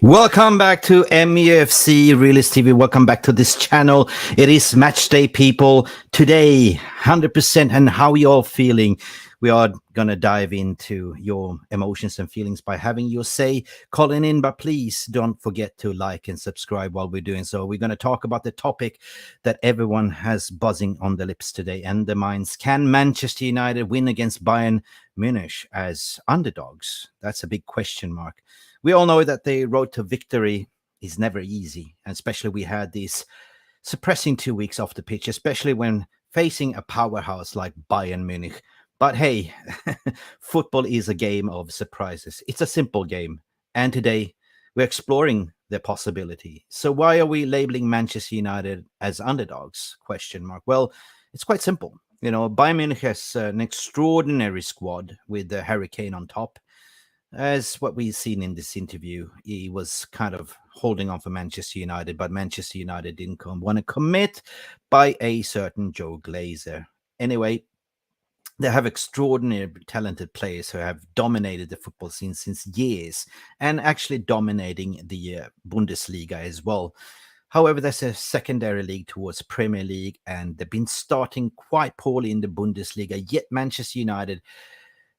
Welcome back to Mufc Realist TV. Welcome back to this channel. It is match day, people. Today, 100%. And how you all feeling? We are going to dive into your emotions and feelings by having your say, calling in. But please don't forget to like and subscribe while we're doing so. We're going to talk about the topic that everyone has buzzing on the lips today and the minds. Can Manchester United win against Bayern Munich as underdogs? That's a big question mark. We all know that the road to victory is never easy, and especially we had these suppressing 2 weeks off the pitch, especially when facing a powerhouse like Bayern Munich. But hey, football is a game of surprises. It's a simple game, and today we're exploring the possibility. So why are we labeling Manchester United as underdogs? Question mark. Well, it's quite simple. Bayern Munich has an extraordinary squad with Harry Kane on top. As what we've seen in this interview, he was kind of holding on for Manchester United, but Manchester United didn't want to commit by a certain Joe Glazer. Anyway, they have extraordinary talented players who have dominated the football scene since years and actually dominating the Bundesliga as well. However, there's a secondary league towards Premier League, and they've been starting quite poorly in the Bundesliga, yet Manchester United,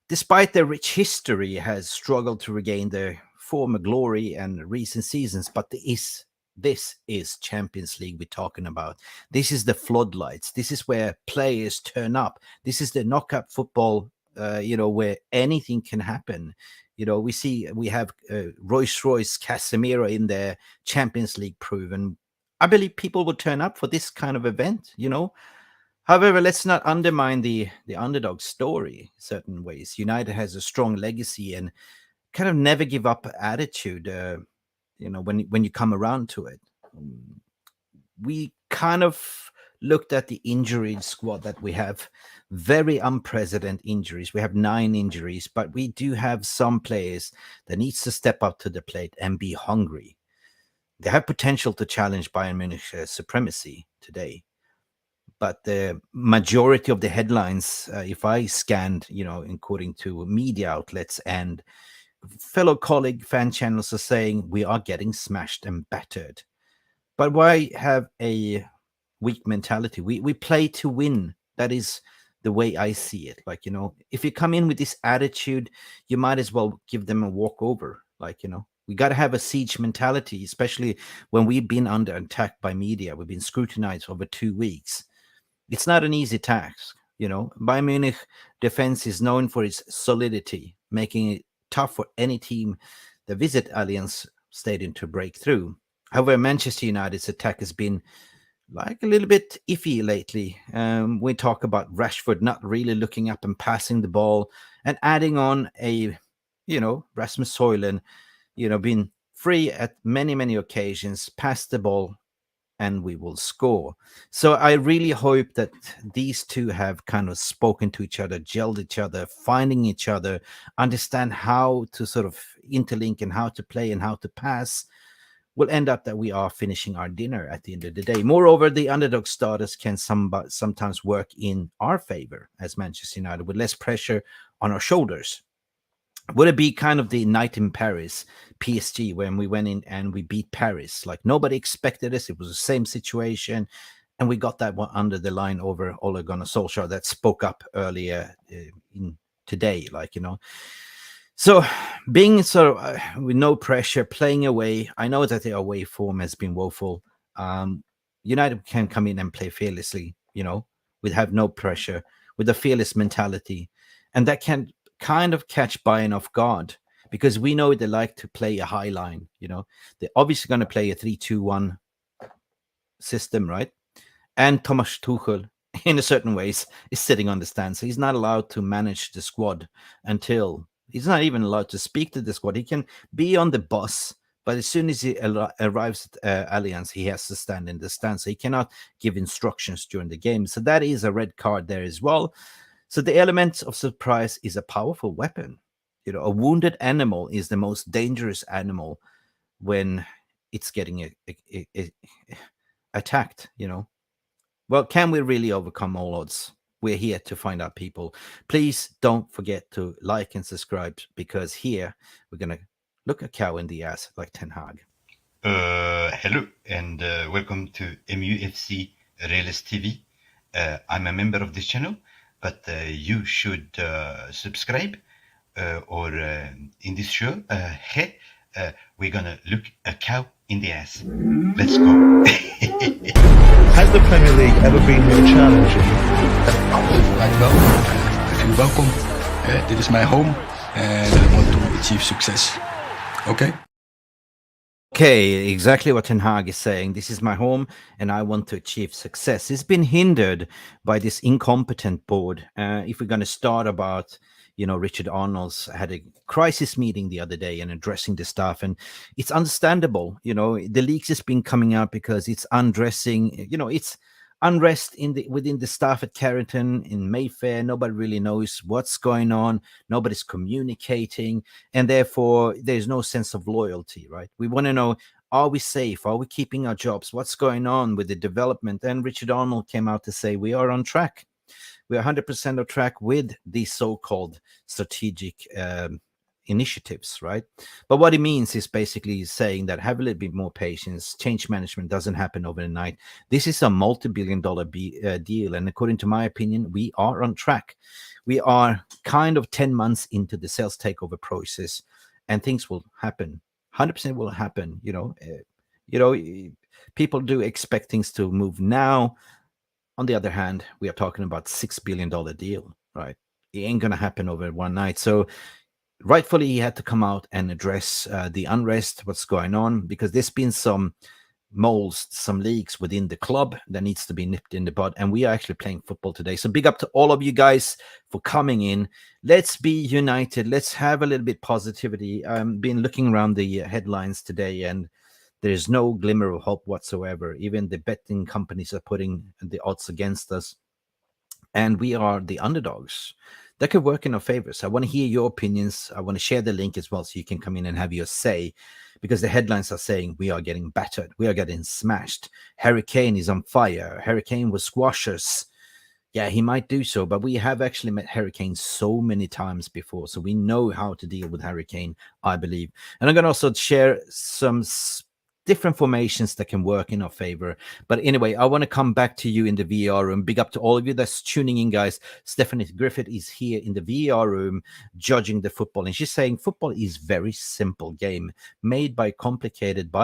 despite their rich history, has struggled to regain their former glory and recent seasons. But this is Champions League we're talking about. This is the floodlights. This is where players turn up. This is the knockout football, where anything can happen. We have Rolls-Royce Casemiro in their Champions League proven. I believe people will turn up for this kind of event, However, let's not undermine the underdog story in certain ways. United has a strong legacy and kind of never give up attitude, when you come around to it. We kind of looked at the injury squad that we have. Very unprecedented injuries. We have 9 injuries, but we do have some players that needs to step up to the plate and be hungry. They have potential to challenge Bayern Munich's supremacy today. But the majority of the headlines, if I scanned, according to media outlets and fellow colleague fan channels, are saying we are getting smashed and battered. But why have a weak mentality? We play to win. That is the way I see it. If you come in with this attitude, you might as well give them a walkover. We got to have a siege mentality, especially when we've been under attack by media. We've been scrutinized over 2 weeks. It's not an easy task, Bayern Munich defense is known for its solidity, making it tough for any team that visit Allianz Stadium to break through. However, Manchester United's attack has been a little bit iffy lately. We talk about Rashford not really looking up and passing the ball, and adding on a, Rasmus Højlund, been free at many, many occasions, passed the ball, and we will score. So I really hope that these two have kind of spoken to each other, gelled each other, finding each other, understand how to sort of interlink and how to play and how to pass. Will end up that we are finishing our dinner at the end of the day. Moreover, the underdog status can sometimes work in our favor as Manchester United, with less pressure on our shoulders. Would it be kind of the night in Paris, PSG, when we went in and we beat Paris? Nobody expected us. It was the same situation. And we got that one under the line over Ole Gunnar Solskjaer that spoke up earlier today, So being sort of with no pressure, playing away, I know that the away form has been woeful. United can come in and play fearlessly, with have no pressure, with a fearless mentality. And that can kind of catch Bayern off guard, because we know they like to play a high line. They're obviously going to play a 3-2-1 system, right? And Thomas Tuchel, in a certain ways, is sitting on the stand, so he's not allowed to manage the squad until he's not even allowed to speak to the squad. He can be on the bus, but as soon as he arrives at Allianz, he has to stand in the stand, so he cannot give instructions during the game. So that is a red card there as well. So the element of surprise is a powerful weapon. A wounded animal is the most dangerous animal when it's getting attacked, Well, can we really overcome all odds? We're here to find out, people. Please don't forget to like and subscribe, because here we're going to look a cow in the ass like Ten Hag. Hello and welcome to Mufc Realist TV. I'm a member of this channel, but you should subscribe or in this show, we're gonna look a cow in the ass. Let's go. Has the Premier League ever been more challenging? Right, well, welcome. Dit is mijn home and I want to achieve success. Okay? Okay, exactly what Ten Hag is saying. This is my home and I want to achieve success. It's been hindered by this incompetent board. If we're going to start about, Richard Arnold's had a crisis meeting the other day and addressing the staff, and it's understandable. The leaks has been coming out because it's undressing, it's unrest within the staff at Carrington in Mayfair. Nobody really knows what's going on. Nobody's communicating, and therefore there's no sense of loyalty, right? We want to know, are we safe? Are we keeping our jobs? What's going on with the development? And Richard Arnold came out to say we are on track. We are 100% on track with these so-called strategic initiatives, right? But what it means is basically saying that have a little bit more patience. Change management doesn't happen overnight. This is a multi-billion-dollar deal, and according to my opinion, we are on track. We are kind of 10 months into the sales takeover process, and things will happen. 100% will happen. People do expect things to move now. On the other hand, we are talking about $6 billion deal, right? It ain't gonna happen over one night. So rightfully, he had to come out and address the unrest, what's going on, because there's been some moles, some leaks within the club that needs to be nipped in the bud. And we are actually playing football today. So big up to all of you guys for coming in. Let's be united. Let's have a little bit positivity. I've been looking around the headlines today, and there's no glimmer of hope whatsoever. Even the betting companies are putting the odds against us. And we are the underdogs. That could work in our favor. So I want to hear your opinions. I want to share the link as well so you can come in and have your say, because the headlines are saying we are getting battered. We are getting smashed. Harry Kane is on fire. Harry Kane will squash us. Yeah, he might do so, but we have actually met Harry Kane so many times before, so we know how to deal with Harry Kane, I believe. And I'm going to also share some different formations that can work in our favor. But anyway, I want to come back to you in the VR room. Big up to all of you that's tuning in, guys. Stephanie Griffith is here in the VR room judging the football, and she's saying football is very simple game made by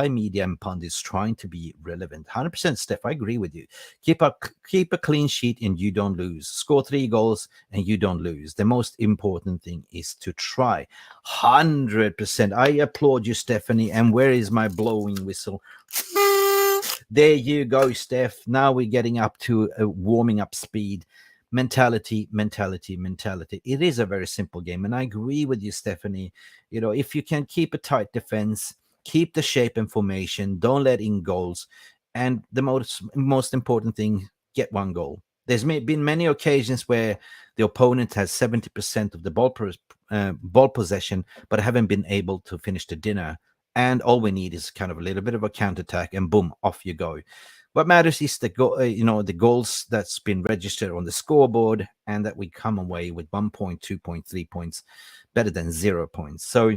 media and pundits trying to be relevant. 100%, Steph, I agree with you. Keep a clean sheet and you don't lose. Score 3 goals and you don't lose. The most important thing is to try. 100%. I applaud you, Stephanie. And where is my blowing whistle? There you go, Steph. Now we're getting up to a warming up speed. Mentality. It is a very simple game, and I agree with you, Stephanie. If you can keep a tight defense, keep the shape and formation, don't let in goals, and the most important thing, get one goal. There's been many occasions where the opponent has 70% of the ball possession, but haven't been able to finish the dinner. And all we need is kind of a little bit of a counterattack, and boom, off you go. What matters is the the goals that's been registered on the scoreboard, and that we come away with 1 point, 2 point, 3 points, better than 0 points. So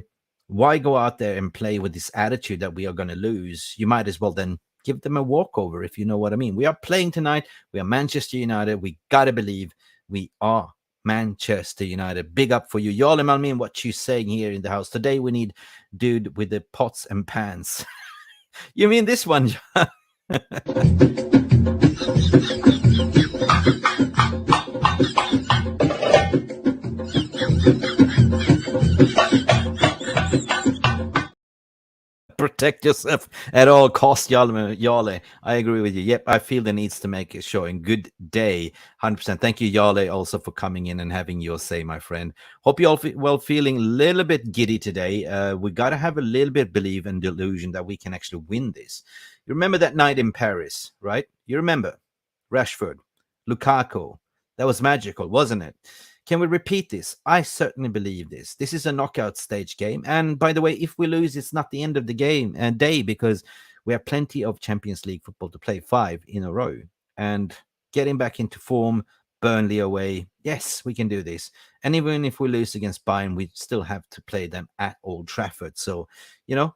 why go out there and play with this attitude that we are going to lose? You might as well then give them a walkover, if you know what I mean. We are playing tonight. We are Manchester United. We got to believe we are Manchester United. Big up for you. Y'all, I mean, what you saying here in the house. Today we need dude with the pots and pans. You mean this one? Protect yourself at all costs, Yale. I agree with you. Yep, I feel the needs to make a showing. Good day, 100%. Thank you, Yale, also for coming in and having your say, my friend. Hope you all feeling a little bit giddy today. We got to have a little bit of belief and delusion that we can actually win this. You remember that night in Paris, right? You remember Rashford, Lukaku. That was magical, wasn't it? Can we repeat this? I certainly believe this. This is a knockout stage game. And by the way, if we lose, it's not the end of the game and day, because we have plenty of Champions League football to play, 5 in a row. And getting back into form, Burnley away. Yes, we can do this. And even if we lose against Bayern, we still have to play them at Old Trafford. So, you know,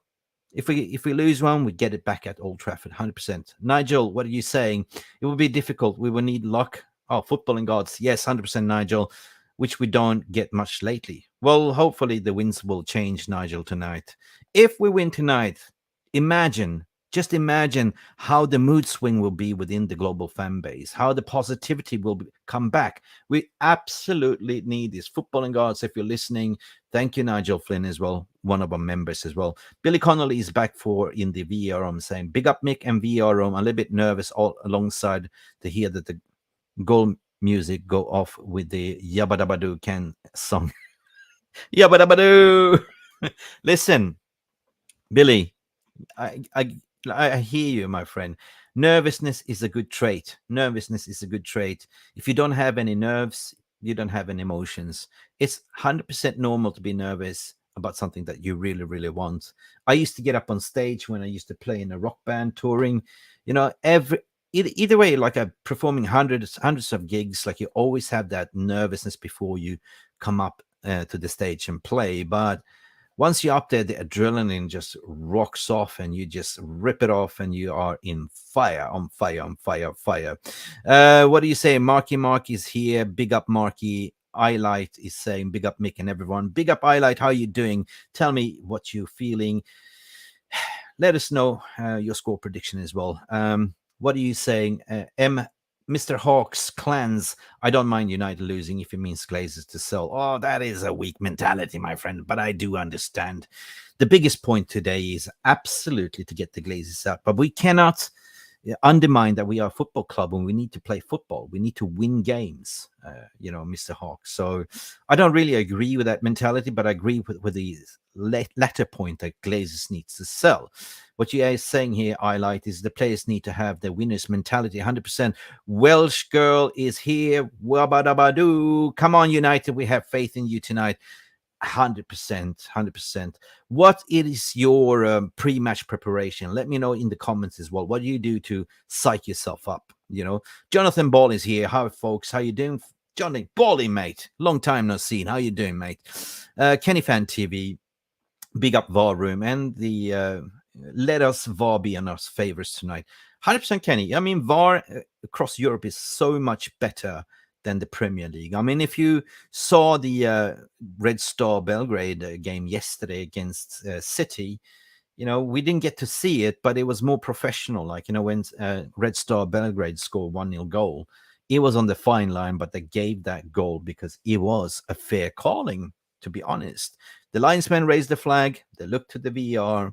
if we lose one, we get it back at Old Trafford, 100%. Nigel, what are you saying? It will be difficult. We will need luck. Oh, footballing gods. Yes, 100% Nigel, which we don't get much lately. Well, hopefully the wins will change, Nigel, tonight. If we win tonight, just imagine how the mood swing will be within the global fan base, how the positivity will come back. We absolutely need this. Footballing gods, if you're listening, thank you, Nigel Flynn, as well, one of our members as well. Billy Connolly is back in the VR room, saying, big up Mick and VR room. I'm a little bit nervous all alongside to hear that the goal music go off with the Yabba Dabba Doo Can song. Yabba Dabba Doo! Listen, Billy, I hear you, my friend. Nervousness is a good trait. Nervousness is a good trait. If you don't have any nerves, you don't have any emotions. It's 100% normal to be nervous about something that you really, really want. I used to get up on stage when I used to play in a rock band touring. You know, either way, like I'm performing hundreds of gigs, like you always have that nervousness before you come up to the stage and play. But once you're up there, the adrenaline just rocks off and you just rip it off and you are on fire. What do you say? Marky is here. Big up Marky. 𝒖𝒊𝒄𝒌 is saying big up Mick and everyone. Big up 𝒖𝒊𝒄𝒌. How are you doing? Tell me what you're feeling. Let us know your score prediction as well. What are you saying? Mr. Hawks clans. I don't mind United losing if it means Glazers to sell. Oh, that is a weak mentality, my friend, but I do understand. The biggest point today is absolutely to get the Glazers out, but we cannot undermine that we are a football club and we need to play football. We need to win games, Mr. Hawks. So I don't really agree with that mentality, but I agree with the latter point that Glazers needs to sell. What you are saying here, 𝒖𝒊𝒄𝒌, is the players need to have the winner's mentality, 100%. Welsh girl is here. Wabadabadoo. Come on, United. We have faith in you tonight. 100%. What is your pre-match preparation? Let me know in the comments as well. What do you do to psych yourself up? Jonathan Ball is here. Hi, folks. How you doing? Johnny Bally, mate. Long time no seen. How you doing, mate? Kenny Fan TV. Big up VAR room and the let us VAR be on our favors tonight. 100% Kenny. I mean, VAR across Europe is so much better than the Premier League. I mean, if you saw the Red Star Belgrade game yesterday against City, we didn't get to see it, but it was more professional. Like, when Red Star Belgrade scored 1-0 goal, it was on the fine line, but they gave that goal because it was a fair calling, to be honest. The linesmen raised the flag. They looked to the VR.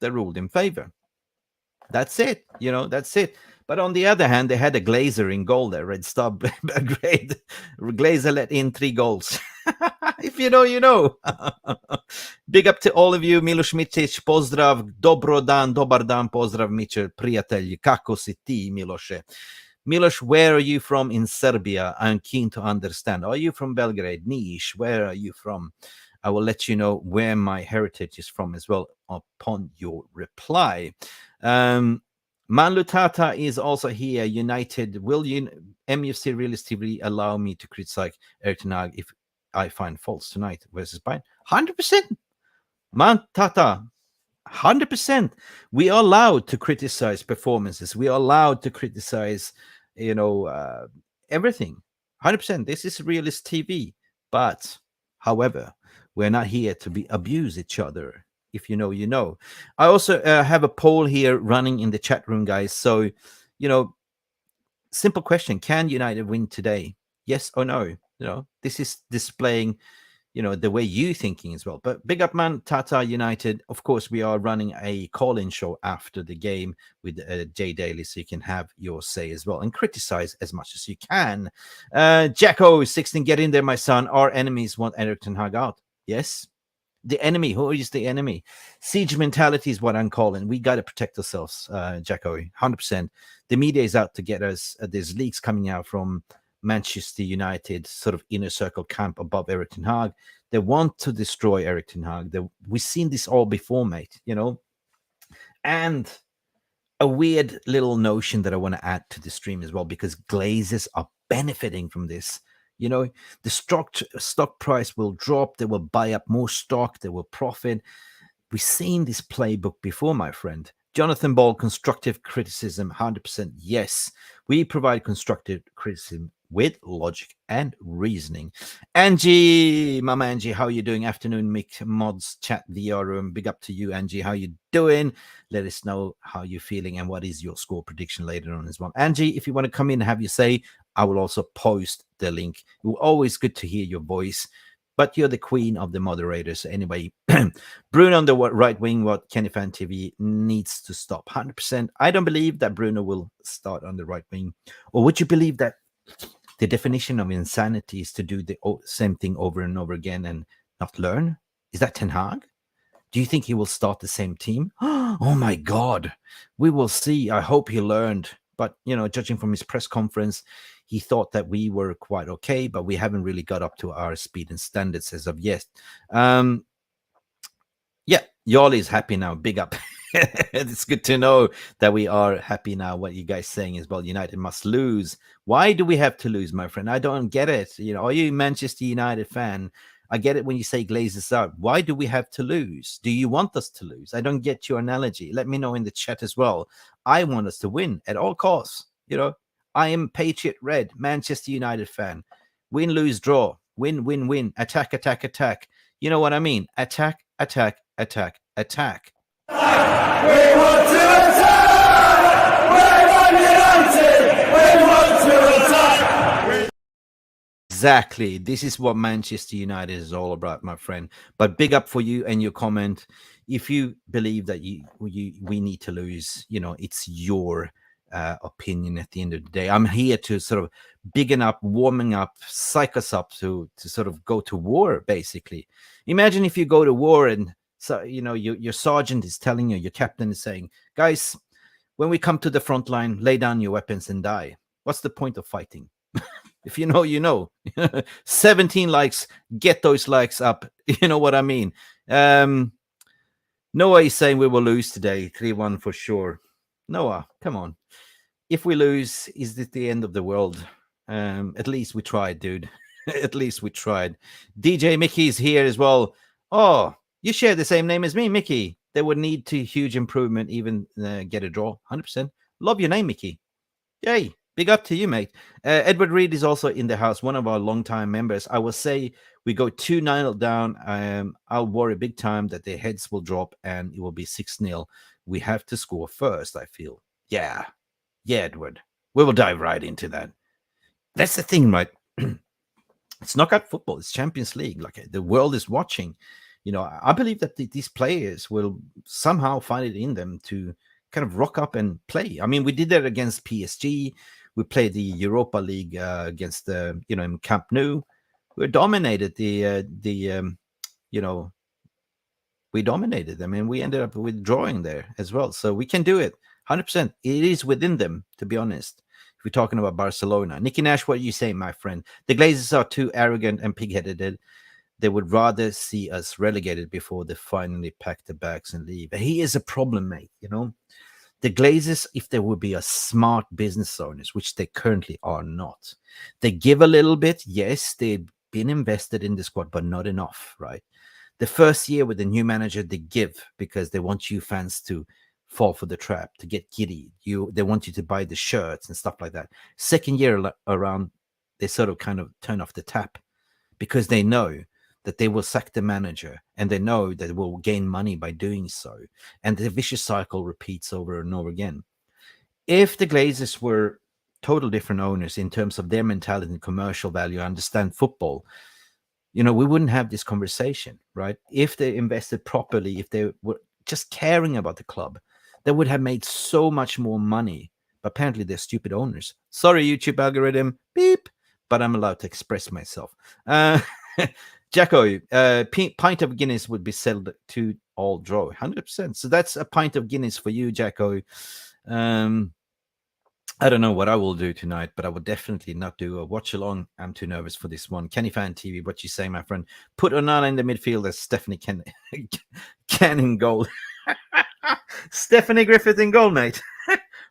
They ruled in favor. That's it. That's it. But on the other hand, they had a Glazer in goal there, Red Star Belgrade. Glazer let in 3 goals. If you know, you know. Big up to all of you. Miloš Mitic, pozdrav. Dobro dan, dobar dan, pozdrav, Miče, prijatelj. Kako si ti, Miloše? Miloš, where are you from in Serbia? I'm keen to understand. Are you from Belgrade? Niš, where are you from? I will let you know where my heritage is from as well upon your reply. Manlu Tata is also here. United. Will MUFC Realist TV allow me to criticize Erik ten Hag if I find faults tonight versus Bayern? 100%. Man Tata, 100%. We are allowed to criticize performances. We are allowed to criticize, everything. 100%. This is Realist TV. But, however, we're not here to abuse each other. If you know, you know. I also have a poll here running in the chat room, guys. So, simple question. Can United win today? Yes or no? This is displaying, the way you thinking as well. But big up, man, Tata United. Of course, we are running a call-in show after the game with Jay Daly, so you can have your say as well and criticize as much as you can. Jacko 16, get in there, my son. Our enemies want Erik ten Hag out. Yes. The enemy. Who is the enemy? Siege mentality is what I'm calling. We got to protect ourselves, Jacko. 100%. The media is out to get us. There's leaks coming out from Manchester United, sort of inner circle camp above Erik ten Hag. They want to destroy Erik ten Hag. We've seen this all before, mate. And a weird little notion that I want to add to the stream as well, because Glazers are benefiting from this. You know, the stock price will drop. They will buy up more stock. They will profit. We've seen this playbook before, my friend. Jonathan Ball, constructive criticism, 100% yes. We provide constructive criticism with logic and reasoning. Angie, Mama Angie, how are you doing? Afternoon, Mick, mods, chat, VR room. Big up to you, Angie. How you doing? Let us know how you're feeling and what is your score prediction later on as well. Angie, if you want to come in and have your say, I will also post the link. It will always good to hear your voice. But you're the queen of the moderators. Anyway, Bruno on the right wing, what Kenny Fan TV needs to stop. 100%. I don't believe that Bruno will start on the right wing. Or would you believe that the definition of insanity is to do the same thing over and over again and not learn? Is that Ten Hag? Do you think he will start the same team? Oh my God. We will see. I hope he learned. But, you know, judging from his press conference, he thought that we were quite okay, but we haven't really got up to our speed and standards as of yet. Yeah, Yali is happy now. Big up. It's good to know that we are happy now. What you guys saying is, well, United must lose. Why do we have to lose, my friend? I don't get it. You know, are you a Manchester United fan? I get it when you say Glazers out. Why do we have to lose? Do you want us to lose? I don't get your analogy. Let me know in the chat as well. I want us to win at all costs. You know, I am Patriot Red, Manchester United fan. Win, lose, draw. Win, win, win. Attack, attack, attack. You know what I mean? Attack, attack, attack, attack. We want to attack! We're United! We want to attack! Exactly. This is what Manchester United is all about, my friend. But big up for you and your comment. If you believe that we need to lose, you know, it's your opinion at the end of the day. I'm here to sort of bigging up, warming up, psych us up to sort of go to war, basically. Imagine if you go to war and, so, you know, your sergeant is telling you, your captain is saying, guys, when we come to the front line, lay down your weapons and die. What's the point of fighting? If you know, you know. 17 likes, get those likes up. You know what I mean? Noah is saying we will lose today, 3-1 for sure. Noah, come on. If we lose, is it the end of the world? At least we tried, dude. At least we tried. DJ Mickey's here as well. Oh, you share the same name as me, Mickey. They would need to huge improvement, even get a draw. 100%. Love your name, Mickey. Yay. Big up to you, mate. Edward Reed is also in the house, one of our longtime members. I will say we go 2-0 down. I'll worry big time that their heads will drop and it will be 6-0. We have to score first, I feel. Yeah. Yeah, Edward. We will dive right into that. That's the thing, right? It's knockout football. It's Champions League. Like, the world is watching. You know, I believe that these players will somehow find it in them to kind of rock up and play. I mean, we did that against PSG. We played the Europa League against the, you know, in Camp Nou. We dominated you know, we dominated them and we ended up withdrawing there as well. So we can do it 100%. It is within them, to be honest. If we're talking about Barcelona, Nicky Nash, what are you saying, my friend? The Glazers are too arrogant and pig-headed. They would rather see us relegated before they finally pack the bags and leave. He is a problem, mate. You know, the Glazers, if they would be a smart business owners, which they currently are not, they give a little bit. Yes, they've been invested in the squad, but not enough, right? The first year with the new manager, they give because they want you fans to fall for the trap, to get giddy. They want you to buy the shirts and stuff like that. Second year around, they sort of kind of turn off the tap because they know that they will sack the manager and they know that they will gain money by doing so. And the vicious cycle repeats over and over again. If the Glazers were total different owners in terms of their mentality and commercial value, understand football, you know, we wouldn't have this conversation, right? If they invested properly, if they were just caring about the club, they would have made so much more money. But apparently they're stupid owners. Sorry, YouTube algorithm, beep, but I'm allowed to express myself. Jacko, pint of Guinness would be sold to all draw, 100%. So that's a pint of Guinness for you, Jacko. I don't know what I will do tonight, but I will definitely not do a watch along. I'm too nervous for this one. Kenny Fan TV, what you say, my friend? Put Onana in the midfield as Stephanie Can in goal. Stephanie Griffith in goal, mate.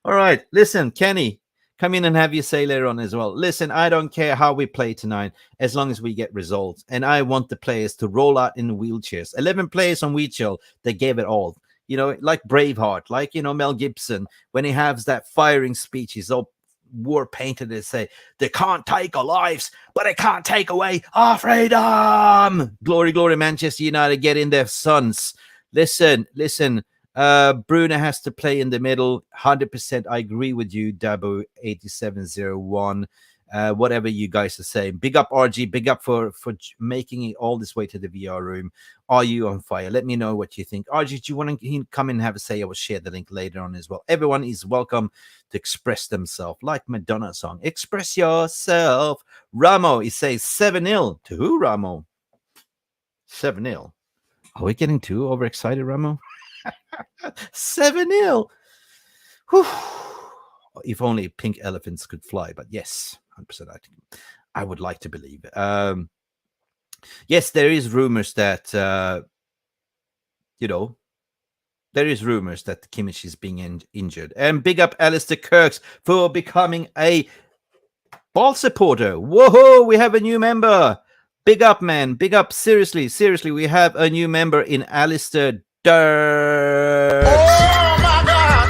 All right, listen, Kenny, Come in and have your say later on as well. Listen, I don't care how we play tonight as long as we get results. And I want the players to roll out in wheelchairs. 11 players on wheelchair, they gave it all. You know, like Braveheart, like, you know, Mel Gibson, when he has that firing speech, he's all war painted and say, they can't take our lives, but they can't take away our freedom. Glory, glory, Manchester United, get in there, sons. Listen. Bruno has to play in the middle. 100%. I agree with you, 𝑑𝒉𝒊𝒔𝒕 whatever you guys are saying. Big up RG, big up for making it all this way to the VR room. Are you on fire? Let me know what you think. RG, do you want to come in and have a say? I will share the link later on as well. Everyone is welcome to express themselves, like Madonna song. Express yourself. Ramo, he says 7-0. To who, Ramo? 7-0. Are we getting too overexcited, Ramo? 7-0. If only pink elephants could fly, but yes, 100%. I would like to believe. Yes, there is rumors that there is rumors that Kimmich is being injured. And big up Alistair Kirks for becoming a ball supporter. Whoa, we have a new member. Big up, man. Big up. Seriously, we have a new member in Alistair Dirk. Oh my God!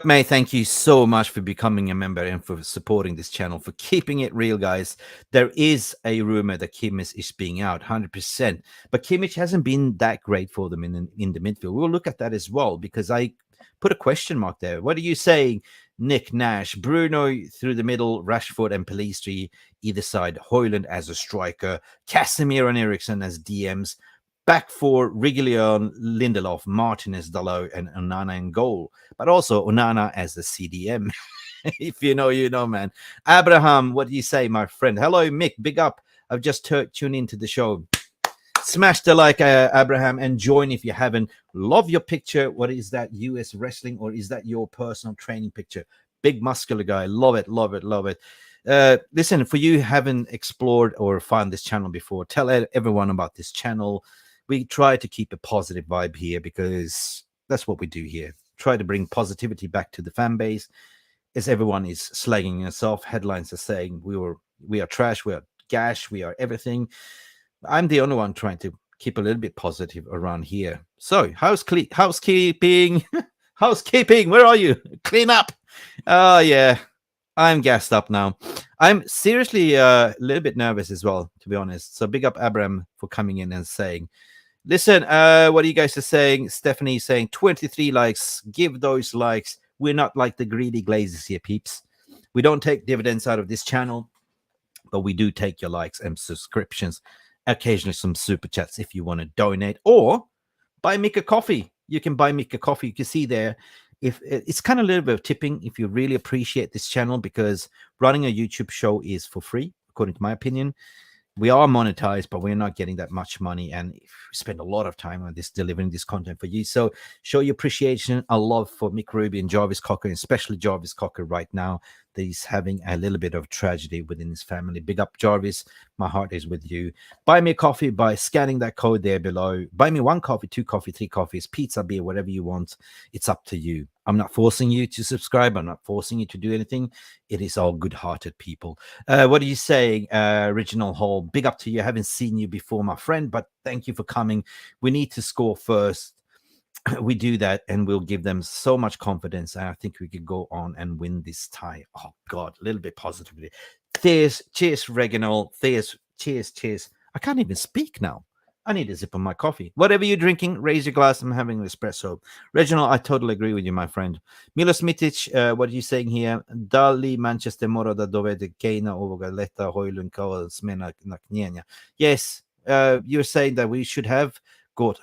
May, thank you so much for becoming a member and for supporting this channel, for keeping it real, guys. There is a rumor that Kimmich is being out 100%, but Kimmich hasn't been that great for them in the midfield. We'll look at that as well, because I put a question mark there. What are you saying, Nick Nash? Bruno through the middle, Rashford and Pellistri either side, Højlund as a striker, Casemiro and Eriksen as DMs, back for Reguilón, Lindelof, Martinez, Dalot, and Onana in goal, but also Onana as the CDM. If you know, you know, man. Abraham, what do you say, my friend? Hello, Mick, big up. I've just tuned into the show. Smash the like, Abraham, and join if you haven't. Love your picture. What is that, US wrestling, or is that your personal training picture? Big muscular guy. Love it. Listen, for you who haven't explored or found this channel before, tell everyone about this channel. We try to keep a positive vibe here because that's what we do here. Try to bring positivity back to the fan base, as everyone is slagging us off. Headlines are saying we are trash, we are gash, we are everything. I'm the only one trying to keep a little bit positive around here. So housekeeping, housekeeping, where are you? Clean up. Oh yeah, I'm gassed up now. I'm seriously a little bit nervous as well, to be honest. So big up Abraham for coming in and saying, listen, what are you guys are saying? Stephanie saying 23 likes. Give those likes. We're not like the greedy glazes here, peeps. We don't take dividends out of this channel, but we do take your likes and subscriptions. Occasionally some super chats if you want to donate, or buy Mick a coffee. You can buy Mick a coffee. You can see there. If it's kind of a little bit of tipping if you really appreciate this channel, because running a YouTube show is for free, according to my opinion. We are monetized, but we're not getting that much money, and we spend a lot of time on this, delivering this content for you. So show your appreciation, a love for Mick Ruby and Jarvis Cocker, and especially Jarvis Cocker right now, that he's having a little bit of tragedy within his family. Big up, Jarvis. My heart is with you. Buy me a coffee by scanning that code there below. Buy me 1 coffee, 2 coffee, 3 coffees, pizza, beer, whatever you want. It's up to you. I'm not forcing you to subscribe. I'm not forcing you to do anything. It is all good-hearted people. What are you saying, Original Hall? Big up to you. I haven't seen you before, my friend, but thank you for coming. We need to score first. We do that, and we'll give them so much confidence. I think we could go on and win this tie. Oh, God, a little bit positively. Cheers, Reginald. Cheers. I can't even speak now. I need a sip of my coffee. Whatever you're drinking, raise your glass. I'm having an espresso. Reginald, I totally agree with you, my friend. Milos Mitic, what are you saying here? Dali Manchester mora da dovede Kane ovoga leta Højlund kao smena na knjenja. Yes, you're saying that we should have got,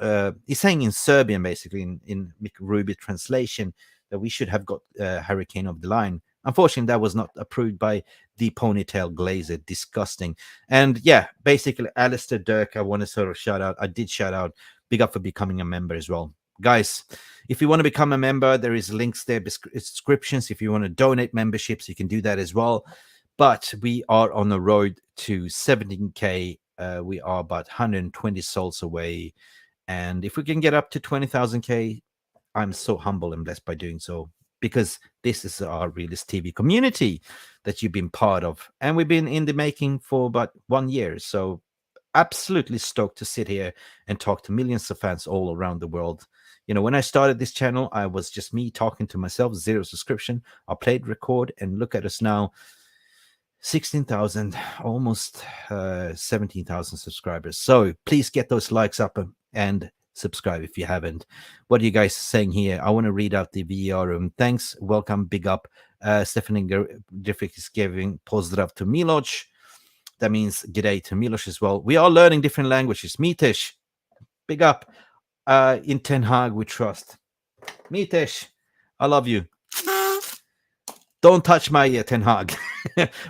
he's saying in Serbian, basically, in Mick Ruby translation, that we should have got Harry Kane off the line. Unfortunately, that was not approved by the ponytail glazer. Disgusting. And yeah, basically, Alistair Dirk, I want to sort of shout out. I did shout out. Big up for becoming a member as well. Guys, if you want to become a member, there is links there, descriptions. If you want to donate memberships, you can do that as well. But we are on the road to 17K. We are about 120 souls away. And if we can get up to 20,000K, I'm so humble and blessed by doing so, because this is our Realist TV community that you've been part of. And we've been in the making for about 1 year. So absolutely stoked to sit here and talk to millions of fans all around the world. You know, when I started this channel, I was just me talking to myself, 0 subscription. I played record, and look at us now. 16,000, almost 17,000 subscribers. So please get those likes up and subscribe if you haven't. What are you guys saying here? I want to read out the VAR room. Thanks, welcome, big up. Stephanie Griffith is giving pozdrav to Miloš. That means g'day to Miloš as well. We are learning different languages. Mitesh, big up. In Ten Hag we trust. Mitesh, I love you. Don't touch my Ten Hag.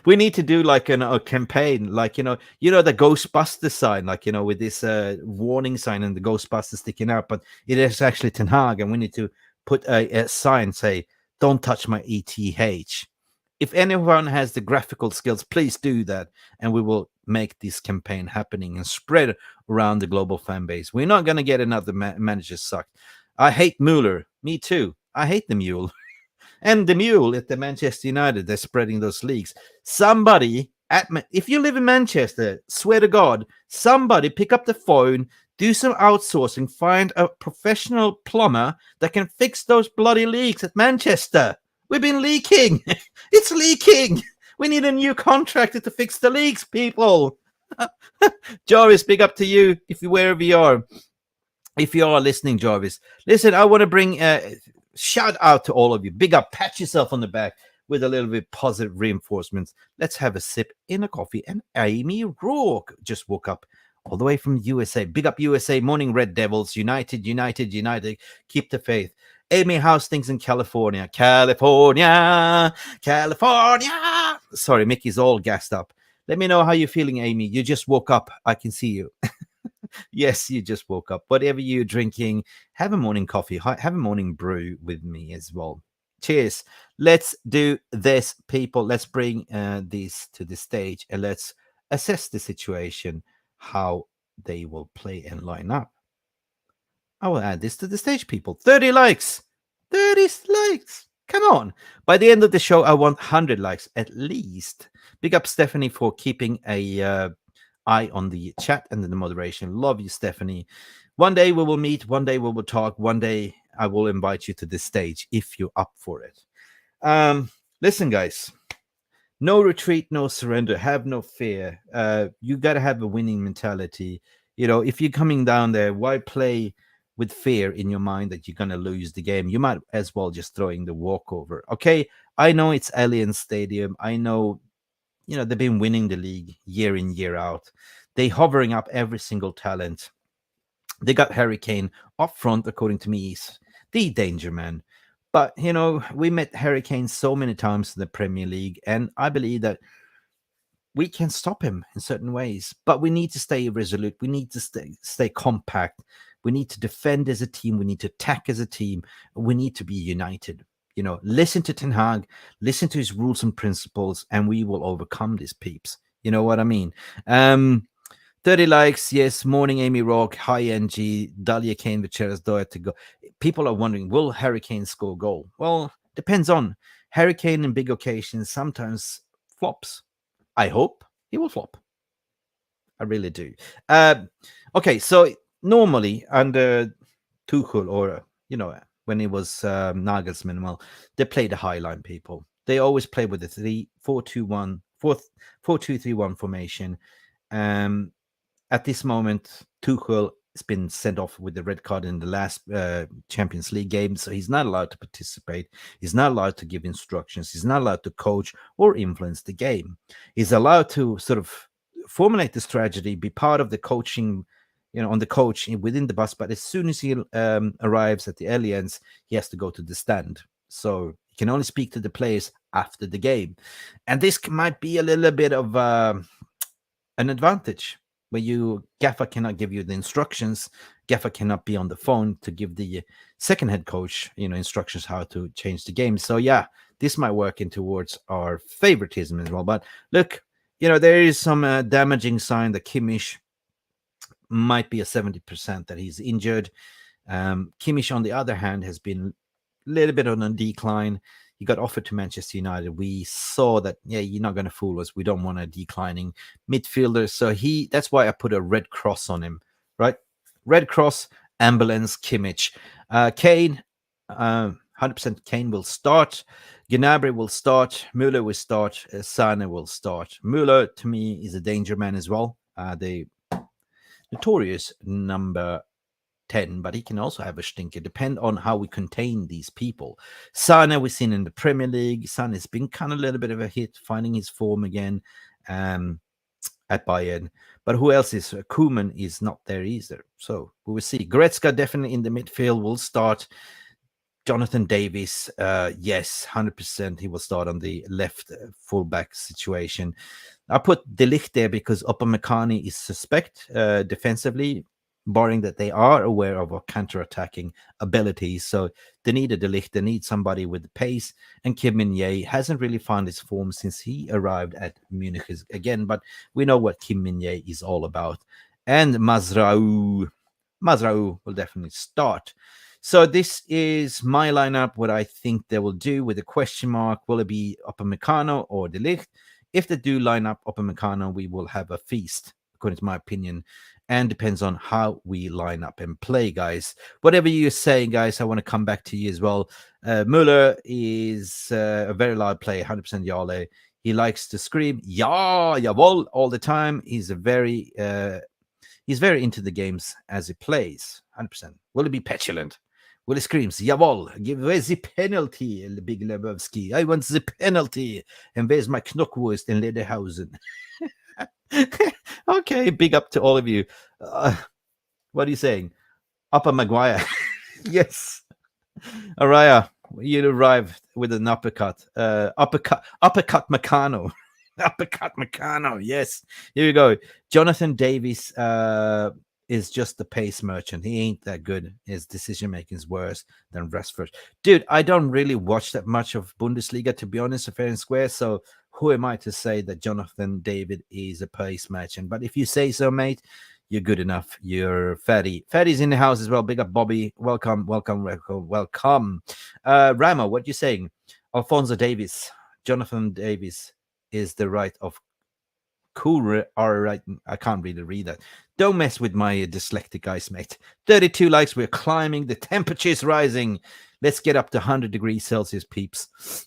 We need to do like a campaign, like, you know the Ghostbuster sign, like, with this warning sign and the Ghostbuster sticking out, but it is actually Ten Hag, and we need to put a sign say, don't touch my ETH. If anyone has the graphical skills, please do that, and we will make this campaign happening and spread around the global fan base. We're not going to get another manager sucked. I hate Mueller. Me too. I hate the mule. And the mule at the Manchester United, they're spreading those leaks. Somebody, if you live in Manchester, swear to God, somebody pick up the phone, do some outsourcing, find a professional plumber that can fix those bloody leaks at Manchester. We've been leaking. It's leaking. We need a new contractor to fix the leaks, people. Jarvis, big up to you wherever you are. If you are listening, Jarvis, listen, I want to bring shout out to all of you. Big up, pat yourself on the back with a little bit positive reinforcements. Let's have a sip in a coffee. And Amy Rourke just woke up all the way from USA. Big up USA, morning Red Devils, United. Keep the faith. Amy, how's things in California? California. Sorry, Mickey's all gassed up. Let me know how you're feeling, Amy. You just woke up. I can see you. Yes, you just woke up. Whatever you're drinking, have a morning coffee, have a morning brew with me as well. Cheers. Let's do this, people. Let's bring this to the stage and let's assess the situation, how they will play and line up. I will add this to the stage, people. 30 likes. 30 likes. Come on. By the end of the show, I want 100 likes at least. Big up Stephanie for keeping a eye on the chat and the moderation. Love you, Stephanie. One day we will meet. One day we will talk. One day I will invite you to this stage if you're up for it. Listen, guys. No retreat, no surrender. Have no fear. You got to have a winning mentality. If you're coming down there, why play with fear in your mind that you're going to lose the game? You might as well just throw in the walkover. Okay, I know it's Allianz Stadium. I know they've been winning the league year in, year out. They hovering up every single talent. They got Harry Kane up front, according to me, he's the danger man. But, we met Harry Kane so many times in the Premier League, and I believe that we can stop him in certain ways. But we need to stay resolute. We need to stay compact. We need to defend as a team. We need to attack as a team. We need to be united. Listen to Ten Hag, listen to his rules and principles, and we will overcome these peeps. You know what I mean? 30 likes, yes. Morning, Amy Rock. Hi, NG. Dalia Kane, 𝒊𝒔𝒉 to go. People are wondering, will Harry Kane score a goal? Well, depends on. Harry Kane in big occasions sometimes flops. I hope he will flop. I really do. Okay, so normally under Tuchel or, when it was Nagelsmann, well, they play the high line, people. They always play with the 4-2-1, 4-2-3-1 formation. At this moment, Tuchel has been sent off with the red card in the last Champions League game, so he's not allowed to participate. He's not allowed to give instructions. He's not allowed to coach or influence the game. He's allowed to sort of formulate the strategy, be part of the coaching, on the coach within the bus, but as soon as he arrives at the Allianz, he has to go to the stand. So he can only speak to the players after the game. And this might be a little bit of an advantage where Gaffer cannot give you the instructions. Gaffer cannot be on the phone to give the second head coach, instructions how to change the game. So yeah, this might work in towards our favoritism as well. But look, there is some damaging sign that Kimmich might be a 70% that he's injured. Kimmich, on the other hand, has been a little bit on a decline. He got offered to Manchester United. We saw that, yeah, you're not going to fool us. We don't want a declining midfielder. So that's why I put a red cross on him, right? Red cross, ambulance, Kimmich. Kane, 100% Kane will start. Gnabry will start. Müller will start. Sane will start. Müller, to me, is a danger man as well. The notorious number 10, but he can also have a stinker. Depend on how we contain these people. Sane, we've seen in the Premier League. Sane has been kind of a little bit of a hit, finding his form again at Bayern. But who else is? Koeman is not there either. So we will see. Goretzka definitely in the midfield will start. Jonathan Davis, yes, 100% he will start on the left fullback situation. I put De Ligt there because 𝒖𝒂𝒚 is suspect defensively, barring that they are aware of our counter-attacking abilities. So they need a De Ligt, they need somebody with pace, and Kim Min-jae hasn't really found his form since he arrived at Munich again, but we know what Kim Min-jae is all about. And Mazraoui will definitely start. So this is my lineup, what I think they will do with a question mark. Will it be 𝒖𝒂𝒚 or De Ligt? If they do line up 𝒖𝒂𝒚, we will have a feast, according to my opinion, and depends on how we line up and play, guys. Whatever you're saying, guys, I want to come back to you as well. Müller is a very loud player, 100% Jale. He likes to scream, ja, jawohl, all the time. He's very into the games as he plays, 100%. Will he be petulant? Well, he screams, jawohl, where's the penalty, 𝒂𝒊𝒔𝒉? I want the penalty. And where's my Knockwurst in Lederhausen? Okay, big up to all of you. What are you saying? 𝒖𝒂𝒚. Yes. Araya, you arrived with an uppercut. Uppercut Meccano. Uppercut Meccano. Yes. Here we go. Jonathan Davis is just the pace merchant. He ain't that good. His decision making is worse than Rashford. Dude, I don't really watch that much of Bundesliga, to be honest, fair and square. So who am I to say that Jonathan David is a pace merchant? But if you say so, mate, you're good enough. You're fatty. Fatty's in the house as well. Big up, Bobby. Welcome. Ramo, what you saying? Alphonso Davies, Jonathan Davies is the right of cool. All right, I can't really read that. Don't mess with my dyslexic eyes, mate. 32 likes. We're climbing. The temperature is rising. Let's get up to 100 degrees Celsius, peeps.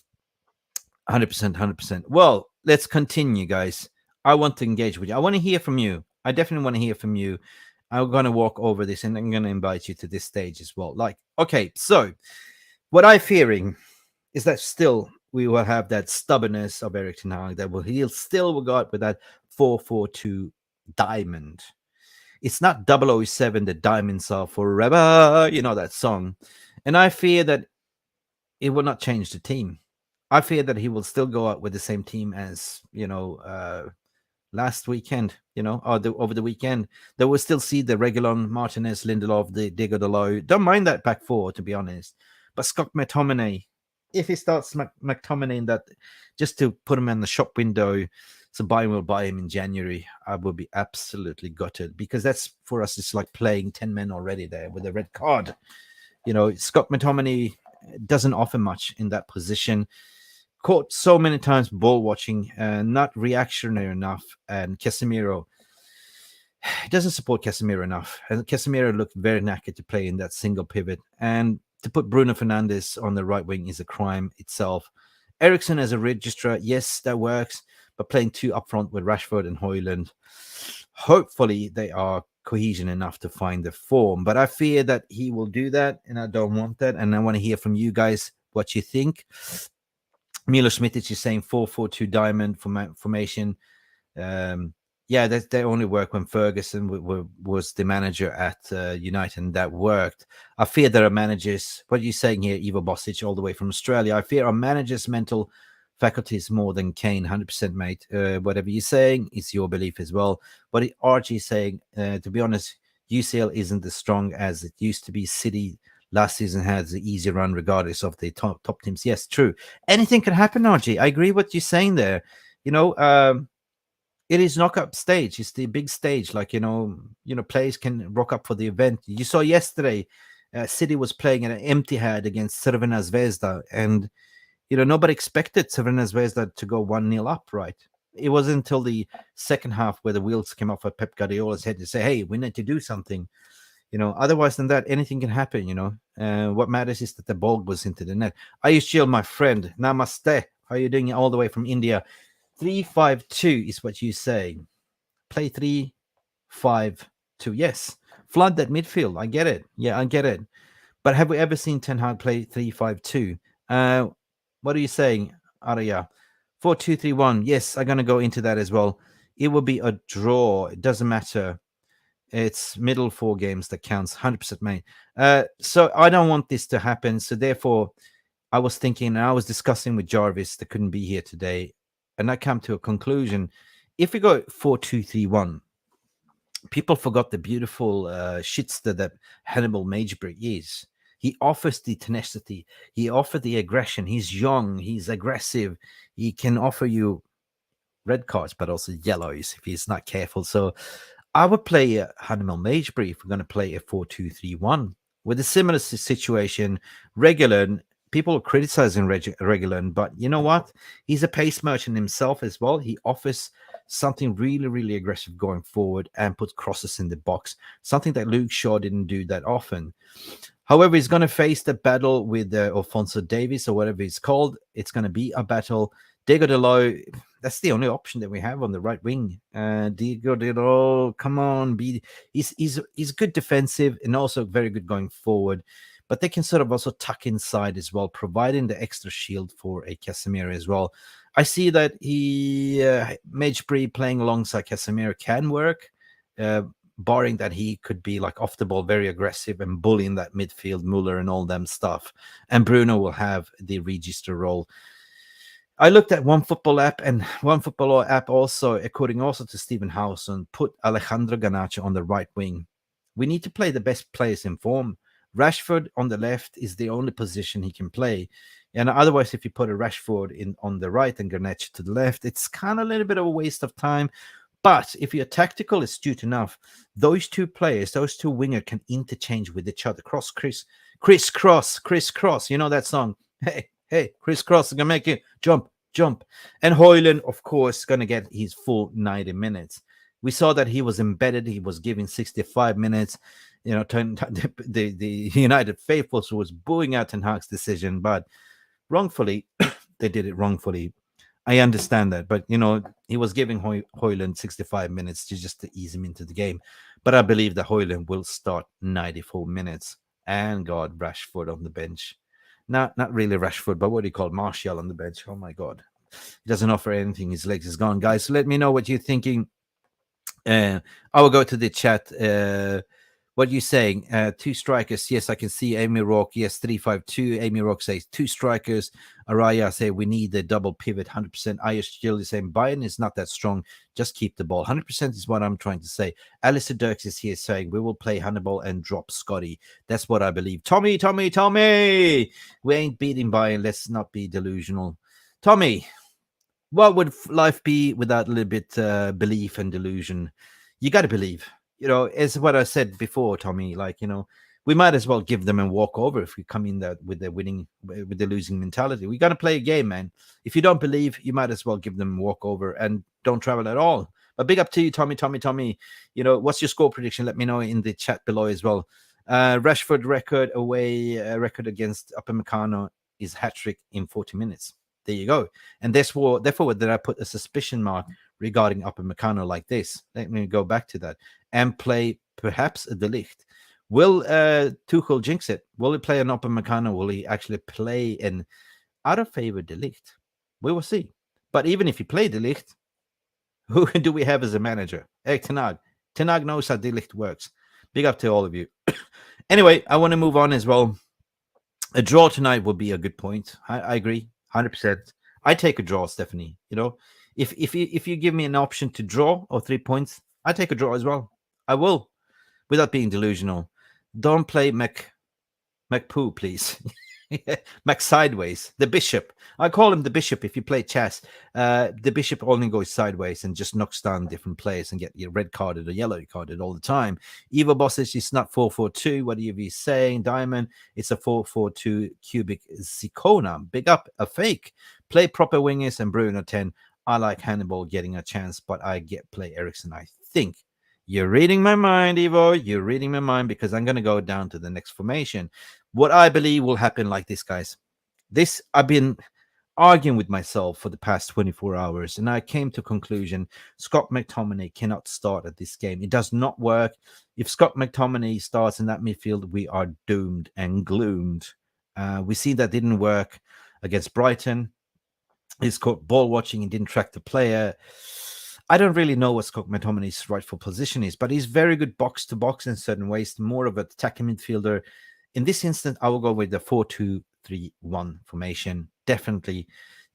100%. Well, let's continue, guys. I want to engage with you. I want to hear from you. I definitely want to hear from you. I'm going to walk over this and I'm going to invite you to this stage as well. Like, okay, so what I'm fearing is that still we will have that stubbornness of Erik ten Hag, that he'll still go out with that 4-4-2 diamond. It's not 007, the diamonds are forever, you know that song. And I fear that it will not change the team. I fear that he will still go out with the same team as, last weekend, or over the weekend. They will still see the Reguilon, Martinez, Lindelof, the Diego Dalot. Don't mind that back four, to be honest. But Scott McTominay, if he starts McTominay in that, just to put him in the shop window, so Bayern will buy him in January, I will be absolutely gutted, because that's, for us, it's like playing 10 men already there with a red card. Scott McTominay doesn't offer much in that position. Caught so many times ball watching, not reactionary enough, and Casemiro doesn't support Casemiro enough. And Casemiro looked very knackered to play in that single pivot. And to put Bruno Fernandes on the right wing is a crime itself. Eriksen as a registrar, yes, that works. But playing two up front with Rashford and Højlund, hopefully they are cohesion enough to find the form. But I fear that he will do that, and I don't want that. And I want to hear from you guys what you think. Milo Smitic is saying 4-4-2 diamond formation. Yeah, they only work when Ferguson was the manager at United, and that worked. I fear there are managers, what are you saying here, Ivo Bosic, all the way from Australia? I fear our managers' mental faculties more than Kane, 100%, mate. Whatever you're saying, it's your belief as well. But Archie is saying, to be honest, UCL isn't as strong as it used to be. City last season has the easy run regardless of the top teams. Yes, true. Anything can happen, Archie. I agree with what you're saying there. It is knockup stage. It's the big stage. Like, players can rock up for the event. You saw yesterday, City was playing an empty head against Crvena Zvezda, and nobody expected Crvena Zvezda to go 1-0 up, right? It wasn't until the second half where the wheels came off at Pep Guardiola's head to say, hey, we need to do something. Otherwise than that, anything can happen, What matters is that the ball was into the net. Ayushil, my friend, namaste. How are you doing all the way from India? 3-5-2 is what you say. Play 3-5-2. Yes. Flood that midfield. I get it. Yeah, I get it. But have we ever seen Ten Hag play 3-5-2? What are you saying, Arya? 4-2-3-1. Yes, I'm going to go into that as well. It will be a draw. It doesn't matter. It's middle 4 games that counts. 100% mate. So I don't want this to happen. So therefore, I was thinking, and I was discussing with Jarvis that couldn't be here today, and I come to a conclusion. If we go 4-2-3-1, people forgot the beautiful shitster that Hannibal Magebury is. He offers the tenacity. He offers the aggression. He's young. He's aggressive. He can offer you red cards, but also yellows if he's not careful. So I would play Hannibal Magebury if we're going to play a 4-2-3-1 with a similar situation. Regular, people are criticizing Regular, but you know what? He's a pace merchant himself as well. He offers something really, really aggressive going forward and puts crosses in the box, something that Luke Shaw didn't do that often. However, he's going to face the battle with Alphonso Davies or whatever he's called. It's going to be a battle. Diego Dalot, that's the only option that we have on the right wing. Diego Dalot, come on, he's good defensive and also very good going forward. But they can sort of also tuck inside as well, providing the extra shield for a Casemiro as well. I see that Magebury playing alongside Casemiro can work, barring that he could be like off the ball, very aggressive and bullying that midfield, Muller and all them stuff. And Bruno will have the register role. I looked at One Football app, and One Football app also, according also to Stephen Howson, put Alejandro Garnacho on the right wing. We need to play the best players in form. Rashford on the left is the only position he can play. And otherwise, if you put a Rashford on the right and Garnacho to the left, it's kind of a little bit of a waste of time. But if you're tactical, astute enough, those two players, those two wingers can interchange with each other. Crisscross. You know that song? Hey, crisscross is going to make you jump. And Højlund, of course, going to get his full 90 minutes. We saw that he was embedded. He was given 65 minutes. The United faithfuls was booing out Ten Hag's decision, but wrongfully, they did it wrongfully. I understand that, but he was giving Højlund 65 minutes just to ease him into the game. But I believe that Højlund will start 94 minutes. And God, Rashford on the bench. Not really Rashford, but what do you call Martial on the bench? Oh my God, he doesn't offer anything. His legs is gone, guys. So let me know what you're thinking. I will go to the chat. What are you saying? 2 strikers. Yes, I can see Amy Rock. Yes, 3-5-2. Amy Rock says 2 strikers. Araya say we need the double pivot. 100%. Ayush still is saying Bayern is not that strong. Just keep the ball. 100% is what I'm trying to say. Alistair Dirks is here saying we will play Hannibal and drop Scotty. That's what I believe. Tommy. We ain't beating Bayern. Let's not be delusional. Tommy, what would life be without a little bit belief and delusion? You got to believe. As what I said before, Tommy, we might as well give them a walkover if we come in there with the losing mentality. We got to play a game, man. If you don't believe, you might as well give them a walkover and don't travel at all. But big up to you, Tommy. What's your score prediction? Let me know in the chat below as well. Rashford record against Upamecano is hat-trick in 40 minutes. There you go. And therefore, did I put a suspicion mark regarding Upamecano like this? Let me go back to that and play perhaps a De Ligt. Will Tuchel jinx it? Will he play an Upamecano? Will he actually play an out of favor De Ligt? We will see. But even if you play De Ligt, who do we have as a manager? Erik Ten Hag. Ten Hag knows how De Ligt works. Big up to all of you. Anyway, I want to move on as well. A draw tonight would be a good point. I agree. 100%. I take a draw, Stephanie. If you give me an option to draw or 3 points, I take a draw as well. I will, without being delusional. Don't play McPoo, please. Mac sideways, the bishop. I call him the bishop if you play chess. The bishop only goes sideways and just knocks down different players and get your red carded or yellow carded all the time. 𝒖𝒊𝒄𝒌 is not 4-4-2. What are you saying? Diamond, it's a 4-4-2 cubic 𝒖𝒂𝒚. Big up, a fake. Play proper wingers and Bruno 10. I like Hannibal getting a chance, but I get play Ericsson, I think. You're reading my mind, Evo. You're reading my mind, because I'm going to go down to the next formation. What I believe will happen like this, guys. This, I've been arguing with myself for the past 24 hours, and I came to a conclusion. Scott McTominay cannot start at this game. It does not work. If Scott McTominay starts in that midfield, we are doomed and gloomed. We see that didn't work against Brighton. He's caught ball watching and didn't track the player. I don't really know what Scott McTominay's rightful position is, but he's very good box to box in certain ways, more of an attacking midfielder. In this instance, I will go with the 4-2-3-1 formation. Definitely.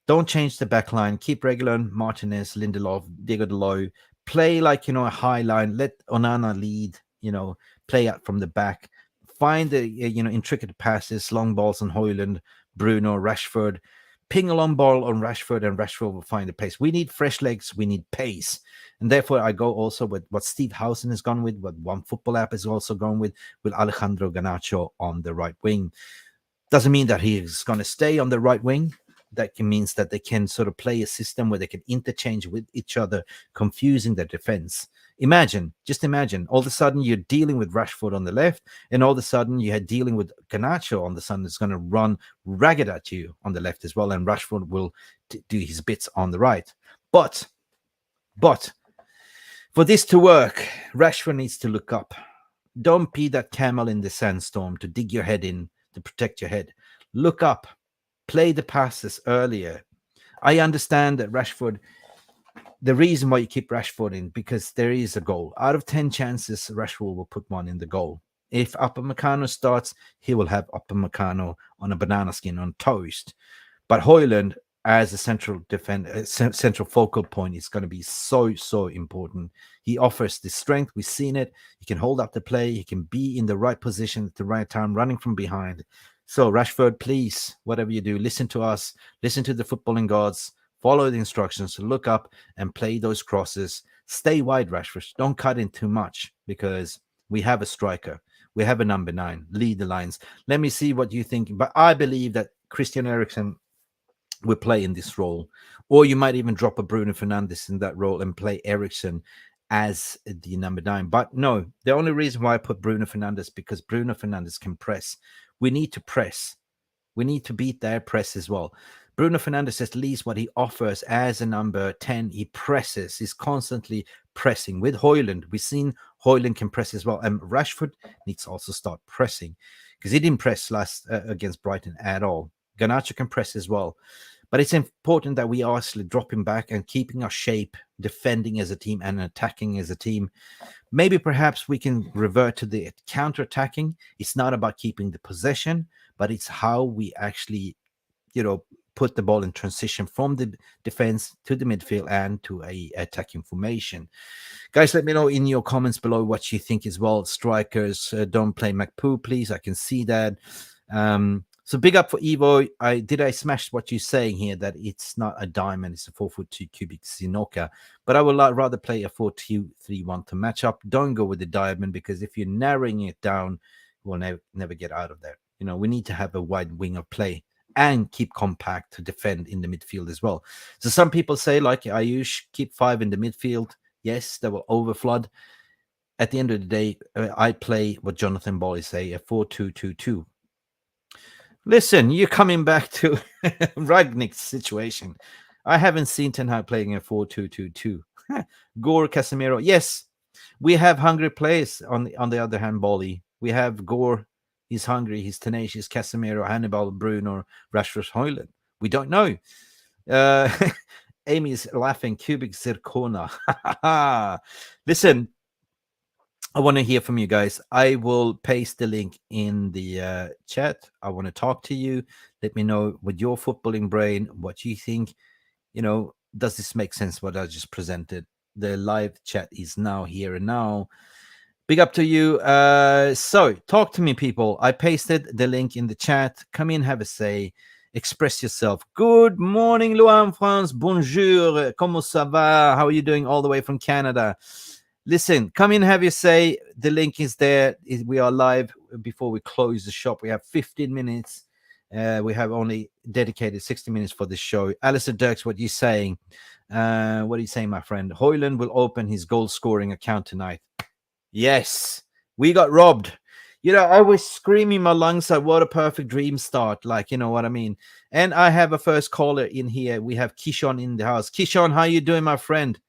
Don't change the back line. Keep Reguilón, Martinez, Lindelof, Diego Dalot. Play like, a high line. Let Onana lead, play out from the back. Find the, intricate passes, long balls on Højlund, Bruno, Rashford. Ping a long ball on Rashford, and Rashford will find the pace. We need fresh legs. We need pace. And therefore, I go also with what Steve Housen has gone with, what One Football app has also gone with Alejandro Garnacho on the right wing. Doesn't mean that he is going to stay on the right wing. That means that they can sort of play a system where they can interchange with each other, confusing their defense. Just imagine, all of a sudden you're dealing with Rashford on the left, and all of a sudden you're dealing with Garnacho on the side that's going to run ragged at you on the left as well, and Rashford will do his bits on the right. But for this to work, Rashford needs to look up. Don't be that camel in the sandstorm to dig your head in to protect your head. Look up. Play the passes earlier. I understand that Rashford, the reason why you keep Rashford in, because there is a goal. Out of 10 chances, Rashford will put one in the goal. If Upamecano starts, he will have Upamecano on a banana skin on toast. But Højlund, as a central focal point, is going to be so important. He offers the strength. We've seen it. He can hold up the play. He can be in the right position at the right time, running from behind. So Rashford, please, whatever you do, listen to us, listen to the footballing gods, follow the instructions, look up and play those crosses. Stay wide, Rashford. Don't cut in too much, because we have a striker. We have a number 9. Lead the lines. Let me see what you think. But I believe that Christian Eriksen will play in this role. Or you might even drop a Bruno Fernandes in that role and play Eriksen as the number 9. But no, the only reason why I put Bruno Fernandes, because Bruno Fernandes can press. We need to press. We need to beat their press as well. Bruno Fernandes, at least what he offers as a number 10, he presses. He's constantly pressing. With Højlund, we've seen Højlund can press as well. And Rashford needs to also start pressing, because he didn't press last against Brighton at all. Garnacho can press as well. But it's important that we are actually dropping back and keeping our shape, defending as a team and attacking as a team. Maybe perhaps we can revert to the counter-attacking. It's not about keeping the possession, but it's how we actually, put the ball in transition from the defense to the midfield and to a attacking formation. Guys, let me know in your comments below what you think as well. Strikers, don't play McPoo, please. I can see that. So big up for Evo. I smash what you're saying here, that it's not a diamond, it's a 4-4-2 cubic 𝒖𝒂𝒚. But I would rather play a 4-2-3-1 to match up. Don't go with the diamond, because if you're narrowing it down, we'll never get out of there. We need to have a wide wing of play and keep compact to defend in the midfield as well. So some people say, like Ayush, keep 5 in the midfield. Yes, they will overflood. At the end of the day, I play what Jonathan Bolly say, a 4-2-2-2. Listen, you're coming back to Ragnick's situation. I haven't seen Ten Hag playing a 4-2-2-2. Gore, Casemiro. Yes, we have hungry players on the other hand, Bolly. We have Gore. He's hungry. He's tenacious. Casemiro, Hannibal, Bruno, Rashford, Højlund. We don't know. Amy is laughing. Cubic zircona. Listen, I want to hear from you guys. I will paste the link in the chat. I want to talk to you. Let me know with your footballing brain what you think. Does this make sense, what I just presented? The live chat is now here and now. Big up to you. So talk to me, people. I pasted the link in the chat. Come in, have a say. Express yourself. Good morning, Luan France. Bonjour. Comment ça va? How are you doing all the way from Canada? Listen, come in, have your say. The link is there. We are live before we close the shop. We have 15 minutes. We have only dedicated 60 minutes for the show. Alistair Dirks, what are you saying? What are you saying, my friend? Hoyland will open his goal scoring account tonight. Yes, we got robbed. I was screaming my lungs out. What a perfect dream start. Like, you know what I mean? And I have a first caller in here. We have Kishon in the house. Kishon, how you doing, my friend?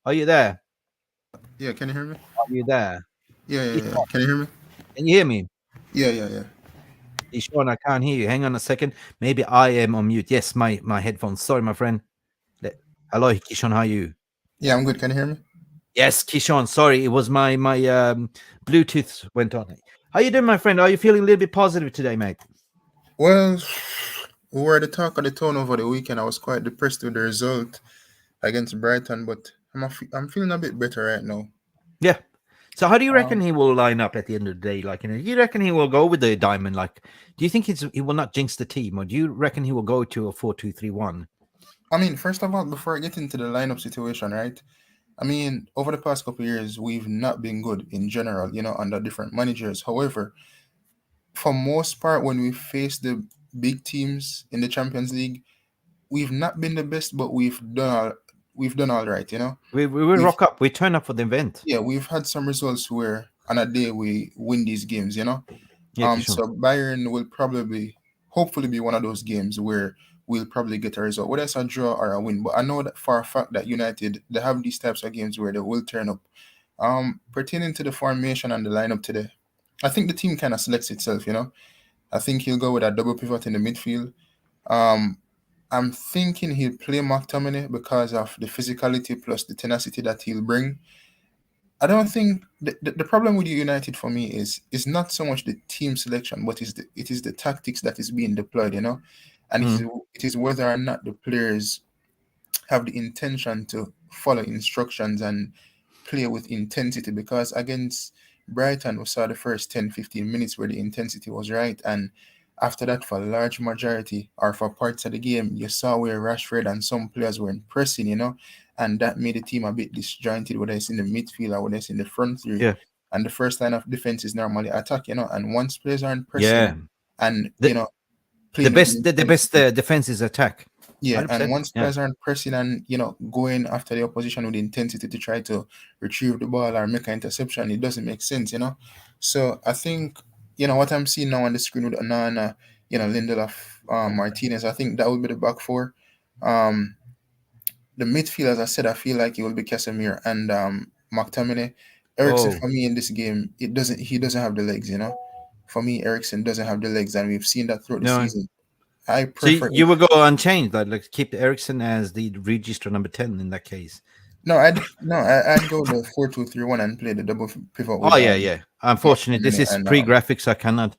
Are you there? Yeah, can you hear me? Are you there? Yeah. Can you hear me? Can you hear me? Yeah. Kishon, I can't hear you. Hang on a second. Maybe I am on mute. Yes, my headphones. Sorry, my friend. Hello, Kishon, how are you? Yeah, I'm good. Can you hear me? Yes, Kishon. Sorry, it was my Bluetooth went on. How you doing, my friend? Are you feeling a little bit positive today, mate? Well, we were the talk of the town over the weekend. I was quite depressed with the result against Brighton, but I'm feeling a bit better right now. Yeah. So how do you reckon he will line up at the end of the day? Like, you reckon he will go with the diamond? Like, do you think he will not jinx the team, or do you reckon he will go to a 4-2-3-1? I mean, first of all, before I get into the lineup situation, right? I mean, over the past couple of years, we've not been good in general, under different managers. However, for most part, when we face the big teams in the Champions League, we've not been the best, but we've done all right, We will rock up. We turn up for the event. Yeah, we've had some results where on a day we win these games, Yeah, for sure. So Bayern will hopefully be one of those games where we'll probably get a result, whether it's a draw or a win. But I know that for a fact that United, they have these types of games where they will turn up. Pertaining to the formation and the lineup today, I think the team kind of selects itself, I think he'll go with a double pivot in the midfield. I'm thinking he'll play McTominay because of the physicality plus the tenacity that he'll bring. I don't think the problem with United for me is not so much the team selection, but it is the tactics that is being deployed, and it is whether or not the players have the intention to follow instructions and play with intensity. Because against Brighton, we saw the first 10-15 minutes where the intensity was right, and after that, for a large majority or for parts of the game, you saw where Rashford and some players were pressing, and that made the team a bit disjointed, whether it's in the midfield or whether it's in the front three. Yeah. And the first line of defense is normally attack, and once players aren't pressing, and the best defense is attack. Yeah, 100%. and once players aren't pressing and going after the opposition with intensity to try to retrieve the ball or make an interception, it doesn't make sense, So I think what I'm seeing now on the screen with Onana, Lindelof, Martinez, I think that will be the back four. The midfield, as I said, I feel like it will be Casemiro and McTominay. Eriksen, for me in this game, he doesn't have the legs, For me, Eriksen doesn't have the legs, and we've seen that throughout the season. I prefer. So you will go unchanged, like keep Eriksen as the register number 10 in that case. No, I'd go the 4-2-3-1 and play the double pivot. Yeah. Unfortunately, this is pre-graphics. I cannot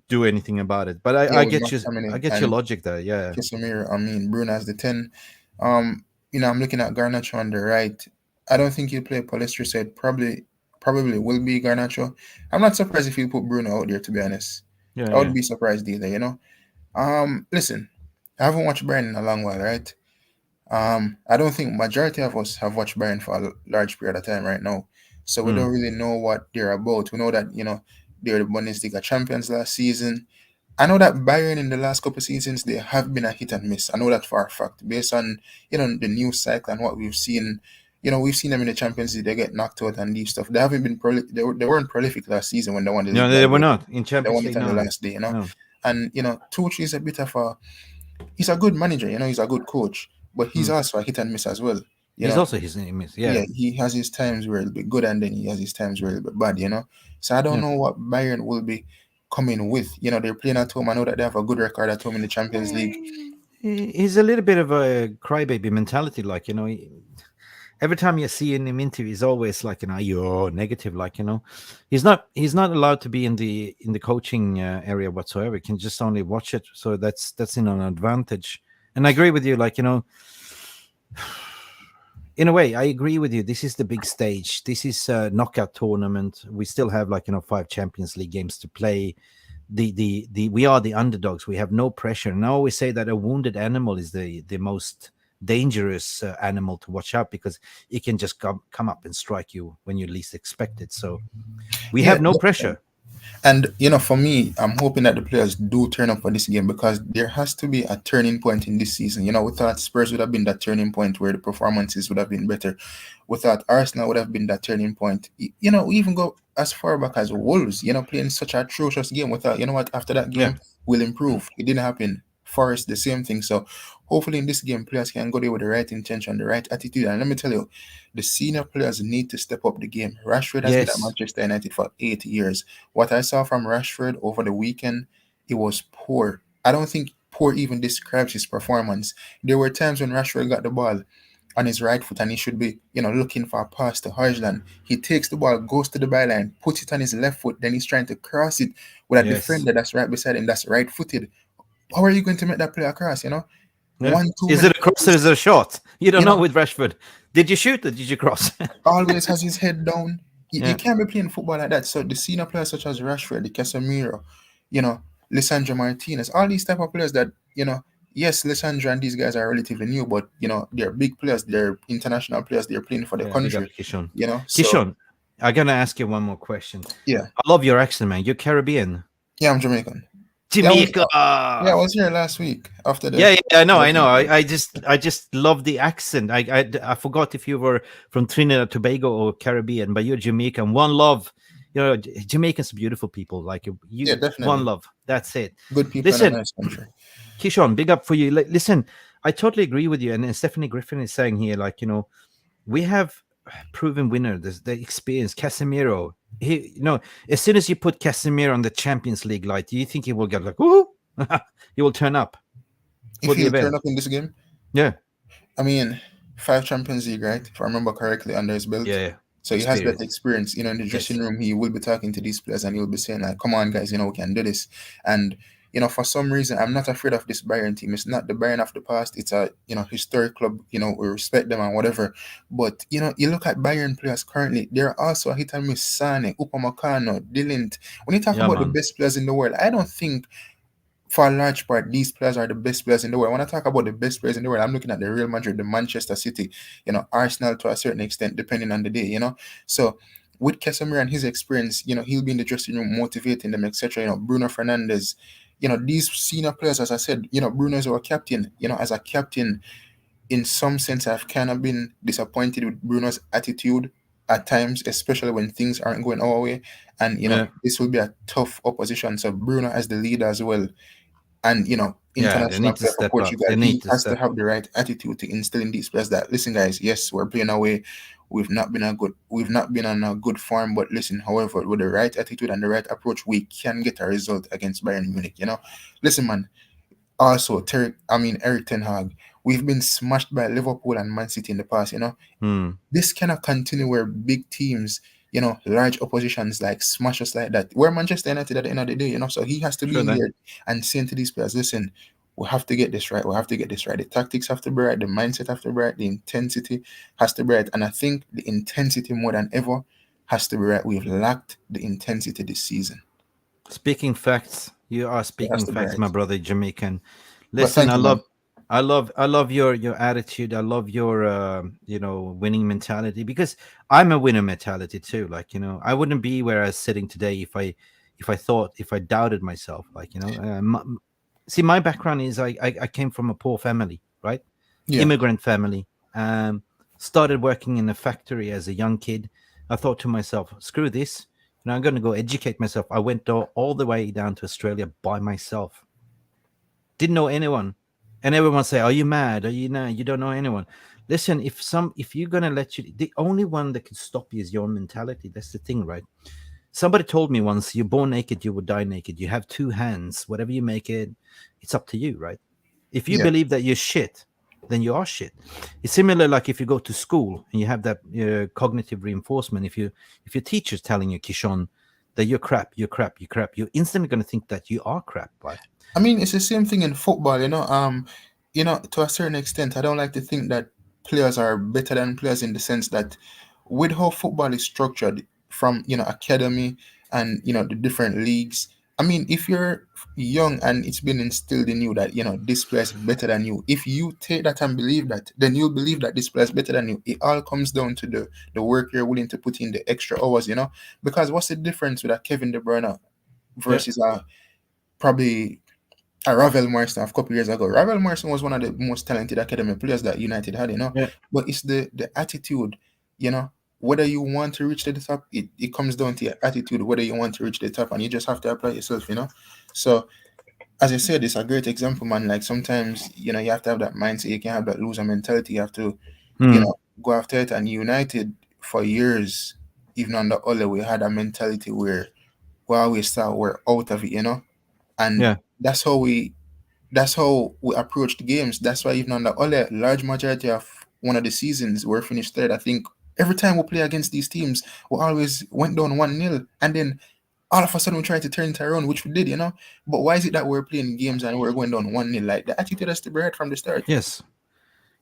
do anything about it. But I get you. I get your logic there. Yeah. Casemiro, Bruno as the 10. I'm looking at Garnacho on the right. I don't think he'll play Palestra side. Probably will be Garnacho. I'm not surprised if he'll put Bruno out there, to be honest. I would be surprised either, Listen, I haven't watched Bayern in a long while, right? I don't think majority of us have watched Bayern for a large period of time right now. So we don't really know what they're about. We know that, they're the Bundesliga champions last season. I know that Bayern in the last couple of seasons, they have been a hit and miss. I know that for a fact. Based on, the news cycle and what we've seen, we've seen them in the Champions League, they get knocked out and leave stuff. They haven't been they weren't prolific last season when they won the league. No, they were not in Champions League. They won it on the last day, No. And, Tuchel is a bit of he's a good manager, he's a good coach, but he's also a hit and miss as well. He's also his name is, Yeah, he has his times where it'll be good and then he has his times where it'll be bad, So I don't know what Bayern will be coming with. They're playing at home. I know that they have a good record at home in the Champions League. He's a little bit of a crybaby mentality, like, every time you see him interview, he's always like, you're negative, like, he's not allowed to be in the coaching area whatsoever. He can just only watch it. So that's in an advantage. And I agree with you, like, in a way, I agree with you. This is the big stage. This is a knockout tournament. We still have, like, 5 Champions League games to play. The we are the underdogs. We have no pressure. And I always say that a wounded animal is the most dangerous animal to watch out, because it can just come up and strike you when you least expect it. So we have no pressure. And for me, I'm hoping that the players do turn up for this game, because there has to be a turning point in this season. We thought Spurs would have been that turning point where the performances would have been better. We thought Arsenal would have been that turning point. We even go as far back as Wolves, playing such an atrocious game. We thought, what, after that game, we'll improve. It didn't happen. Forest, the same thing. So hopefully in this game, players can go there with the right intention, the right attitude. And let me tell you, the senior players need to step up the game. Rashford has been at Manchester United for 8 years. What I saw from Rashford over the weekend, it was poor. I don't think poor even describes his performance. There were times when Rashford got the ball on his right foot and he should be, looking for a pass to Højlund. He takes the ball, goes to the byline, puts it on his left foot, then he's trying to cross it with a defender that's right beside him, that's right-footed. How are you going to make that play across, 1-2 Is it a cross or is it a shot? You don't know with Rashford. Did you shoot or did you cross? Always has his head down. You can't be playing football like that. So the senior players such as Rashford, the Casemiro, Lisandro Martinez, all these type of players that, yes, Lisandro and these guys are relatively new, but, they're big players. They're international players. They're playing for the country. Kishon. So, I'm going to ask you one more question. Yeah. I love your accent, man. You're Caribbean. Yeah, I'm Jamaican. Jamaica. I was here last week after the. Yeah, I know. I just love the accent. I forgot if you were from Trinidad and Tobago or Caribbean, but you're Jamaican. One love. Jamaicans are beautiful people. Like you. Yeah, definitely. One love. That's it. Good people. Listen, in a nice country. Kishon, big up for you. Listen, I totally agree with you. And Stephanie Griffin is saying here, like, we have proven winner. The experience, Casemiro. He, as soon as you put Casemiro on the Champions League light, do you think he will get like, woohoo? He will turn up. If he'll turn up in this game? Yeah. I mean, 5 Champions League, right? If I remember correctly, under his belt. Yeah. So he has that experience. In the dressing room, he will be talking to these players and he'll be saying, like, come on, guys, we can do this. And, for some reason, I'm not afraid of this Bayern team. It's not the Bayern of the past. It's a, historic club. We respect them and whatever. But, you look at Bayern players currently, they're also a hit and miss. Sane, Upamecano, Dillant. When you talk about the best players in the world, I don't think for a large part, these players are the best players in the world. When I talk about the best players in the world, I'm looking at the Real Madrid, the Manchester City, Arsenal to a certain extent, depending on the day, So with Casemiro and his experience, he'll be in the dressing room motivating them, etc. Bruno Fernandes, these senior players, as I said, Bruno is our captain. As a captain, in some sense, I've kind of been disappointed with Bruno's attitude at times, especially when things aren't going our way. And, this will be a tough opposition. So Bruno as the leader as well. And, international player for Portugal, he has to have the right attitude to instill in these players that, listen, guys, yes, we're playing away. We've not been on a good form, but listen, however, with the right attitude and the right approach, we can get a result against Bayern Munich, Listen, man, also, Erik ten Hag, we've been smashed by Liverpool and Man City in the past, This cannot continue where big teams, large oppositions like smash us like that. We're Manchester United at the end of the day, So he has to be here and saying to these players, listen, we have to get this right. We have to get this right. The tactics have to be right. The mindset have to be right. The intensity has to be right. And I think the intensity more than ever has to be right. We've lacked the intensity this season. Speaking facts. You are speaking facts, my brother Jamaican. Listen, I love your attitude. I love your winning mentality, because I'm a winner mentality too. Like, I wouldn't be where I was sitting today if I doubted myself. Like, see, my background is I came from a poor family, right? Yeah. Immigrant family. Started working in a factory as a young kid. I thought to myself, screw this. I'm going to go educate myself. I went all the way down to Australia by myself. Didn't know anyone. And everyone say, are you mad? Are you you don't know anyone? Listen, if you're going to the only one that can stop you is your mentality. That's the thing, right? Somebody told me once, you're born naked, you will die naked. You have 2 hands. Whatever you make it, it's up to you, right? If you believe that you're shit, then you are shit. It's similar like if you go to school and you have that cognitive reinforcement. If your teacher's telling you, Kishon, that you're crap, you're instantly going to think that you are crap, right? I mean, it's the same thing in football, to a certain extent. I don't like to think that players are better than players in the sense that with how football is structured from academy and the different leagues. I mean, if you're young and it's been instilled in you that this player is better than you, if you take that and believe that, then you'll believe that this player is better than you. It all comes down to the work you're willing to put in, the extra hours, because what's the difference with a Kevin De Bruyne versus probably a Ravel Morrison of a couple years ago? Ravel Morrison was one of the most talented academy players that United had, Yeah. but it's the attitude, whether you want to reach the top, it comes down to your attitude, whether you want to reach the top, and you just have to apply yourself, So, as I said, it's a great example, man. Like sometimes, you have to have that mindset. You can't have that loser mentality. You have to, go after it. And United, for years, even under Ole, we had a mentality where we always thought we're out of it, and Yeah. that's how we approach the games. That's why even under Ole, large majority of one of the seasons we're finished third. I think every time we play against these teams, we always went down 1-0, and then all of a sudden we try to turn it around, which we did, But why is it that we're playing games and we're going down 1-0? Like, the attitude has to be right from the start. Yes.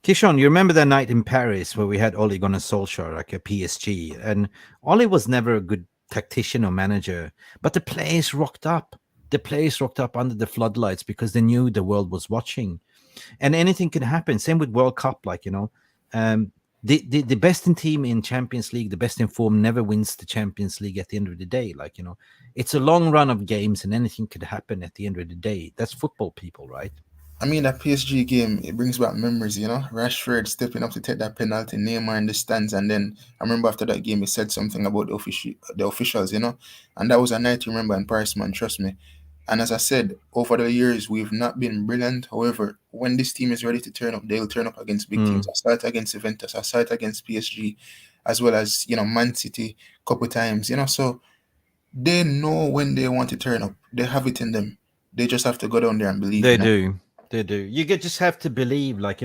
Kishon, you remember that night in Paris where we had Ole Gunnar Solskjaer, like a PSG, and Ole was never a good tactician or manager, but the players rocked up. The players rocked up under the floodlights because they knew the world was watching, and anything could happen. Same with World Cup, like the best in team in Champions League, the best in form never wins the Champions League at the end of the day. Like it's a long run of games, and anything could happen at the end of the day. That's football, people, right? I mean, that PSG game, it brings back memories, Rashford stepping up to take that penalty, Neymar in the stands, and then I remember after that game, he said something about the officials, and that was a night to remember in Paris, man, trust me. And as I said, over the years, we've not been brilliant. However, when this team is ready to turn up, they'll turn up against big teams. I started against Juventus, I started against PSG, as well as, Man City a couple times, So they know when they want to turn up. They have it in them. They just have to go down there and believe. They do. They do. You just have to believe, like,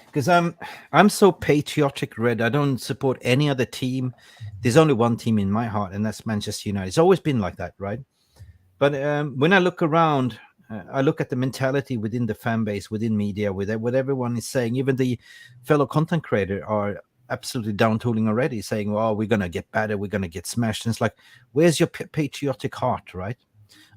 because I'm so patriotic red. I don't support any other team. There's only one team in my heart, and that's Manchester United. It's always been like that, right? But when I look around, I look at the mentality within the fan base, within media, with what everyone is saying. Even the fellow content creator are absolutely down tooling already, saying, well, we're going to get better, we're going to get smashed. And it's like, where's your patriotic heart, right?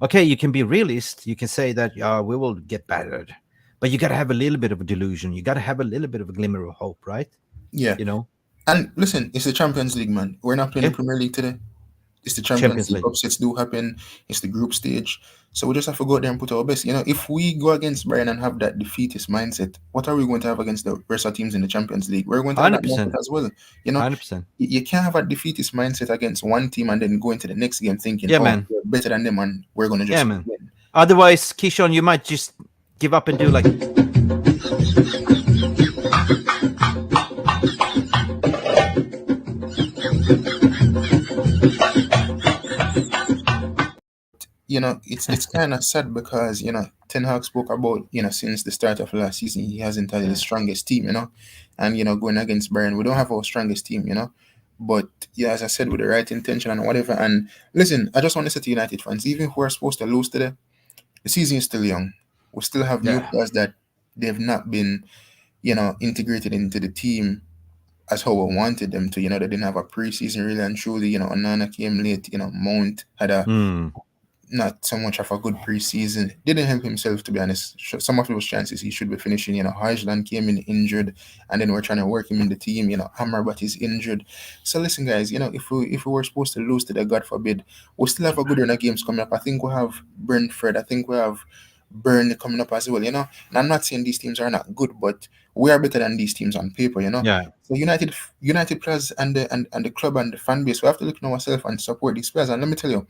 Okay, you can be realist. You can say that we will get battered. But you got to have a little bit of a delusion. You got to have a little bit of a glimmer of hope, right? Yeah. And listen, it's the Champions League, man. We're not playing the Premier League today. It's the Champions League. Upsets do happen. It's the group stage. So we just have to go out there and put our best. If we go against Bayern and have that defeatist mindset, what are we going to have against the rest of teams in the Champions League? We're going to have that mindset as well. 100%. You can't have a defeatist mindset against one team and then go into the next game thinking, man, we're better than them and we're going to just win. Win. Otherwise, Kishon, you might just give up and do like... It's kind of sad because, Ten Hag spoke about, since the start of last season, he hasn't had his strongest team, and, going against Bayern, we don't have our strongest team, but, as I said, with the right intention and whatever. And listen, I just want to say to United fans, even if we're supposed to lose today, the season is still young. We still have new players that they've not been, integrated into the team as how we wanted them to. They didn't have a preseason really and truly. Onana came late. Mount had a not so much of a good preseason. Didn't help himself, to be honest. Some of those chances he should be finishing. Haaland came in injured, and then we're trying to work him in the team. Amrabat is injured. So listen, guys. If we were supposed to lose today, God forbid, we still have a good run of games coming up. I think we have Brentford. I think we have Burnley coming up as well. And I'm not saying these teams are not good, but we are better than these teams on paper. Yeah. So United players and the club and the fan base, we have to look at ourselves and support these players. And let me tell you,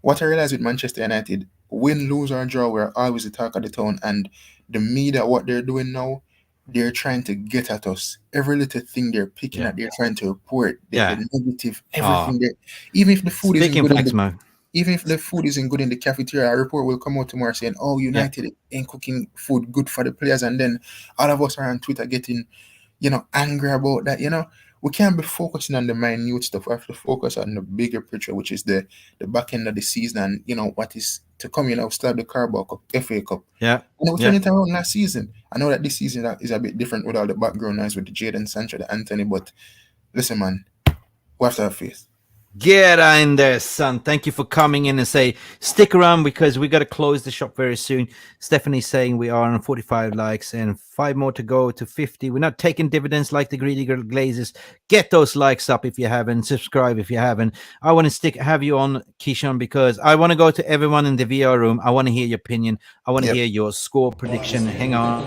what I realized with Manchester United, win, lose, or draw, we're always the talk of the town. And the media, what they're doing now, they're trying to get at us. Every little thing they're picking at, they're trying to report. The negative, everything. Even if the food isn't good, even if the food isn't good in the cafeteria, a report will come out tomorrow saying, "Oh, United ain't cooking food good for the players," and then all of us are on Twitter getting, angry about that. we can't be focusing on the minute stuff. We have to focus on the bigger picture, which is the back end of the season, and what is to come. Still have the Carabao Cup, FA Cup. Yeah. We turned it around last season. I know that this season is a bit different with all the background noise with the Jadon Sancho, the Anthony, but listen, man, we have to have faith. Get in there, son. Thank you for coming in and stick around because we got to close the shop very soon. Stephanie's saying we are on 45 likes and 5 more to go to 50. We're not taking dividends like the greedy glazes. Get those likes up if you haven't. Subscribe if you haven't. I want to have you on, Keyshawn, because I want to go to everyone in the VR room. I want to hear your opinion. I want to hear your score prediction. Hang on.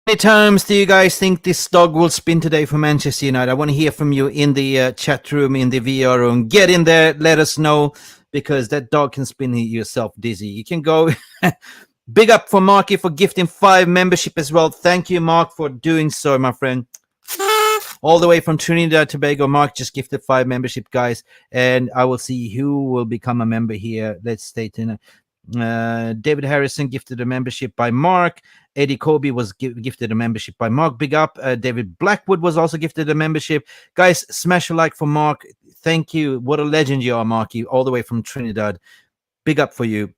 How many times do you guys think this dog will spin today for Manchester United? I want to hear from you in the chat room, in the VR room. Get in there, let us know, because that dog can spin yourself dizzy. You can go. Big up for Marky for gifting 5 membership as well. Thank you, Mark, for doing so, my friend. All the way from Trinidad and Tobago, Mark just gifted 5 membership, guys, and I will see who will become a member here. Let's stay tuned. David Harrison gifted a membership by Mark. Eddie Kobe was gifted a membership by Mark. Big up. David Blackwood was also gifted a membership. Guys, smash a like for Mark. Thank you. What a legend you are, Marky, all the way from Trinidad. Big up for you.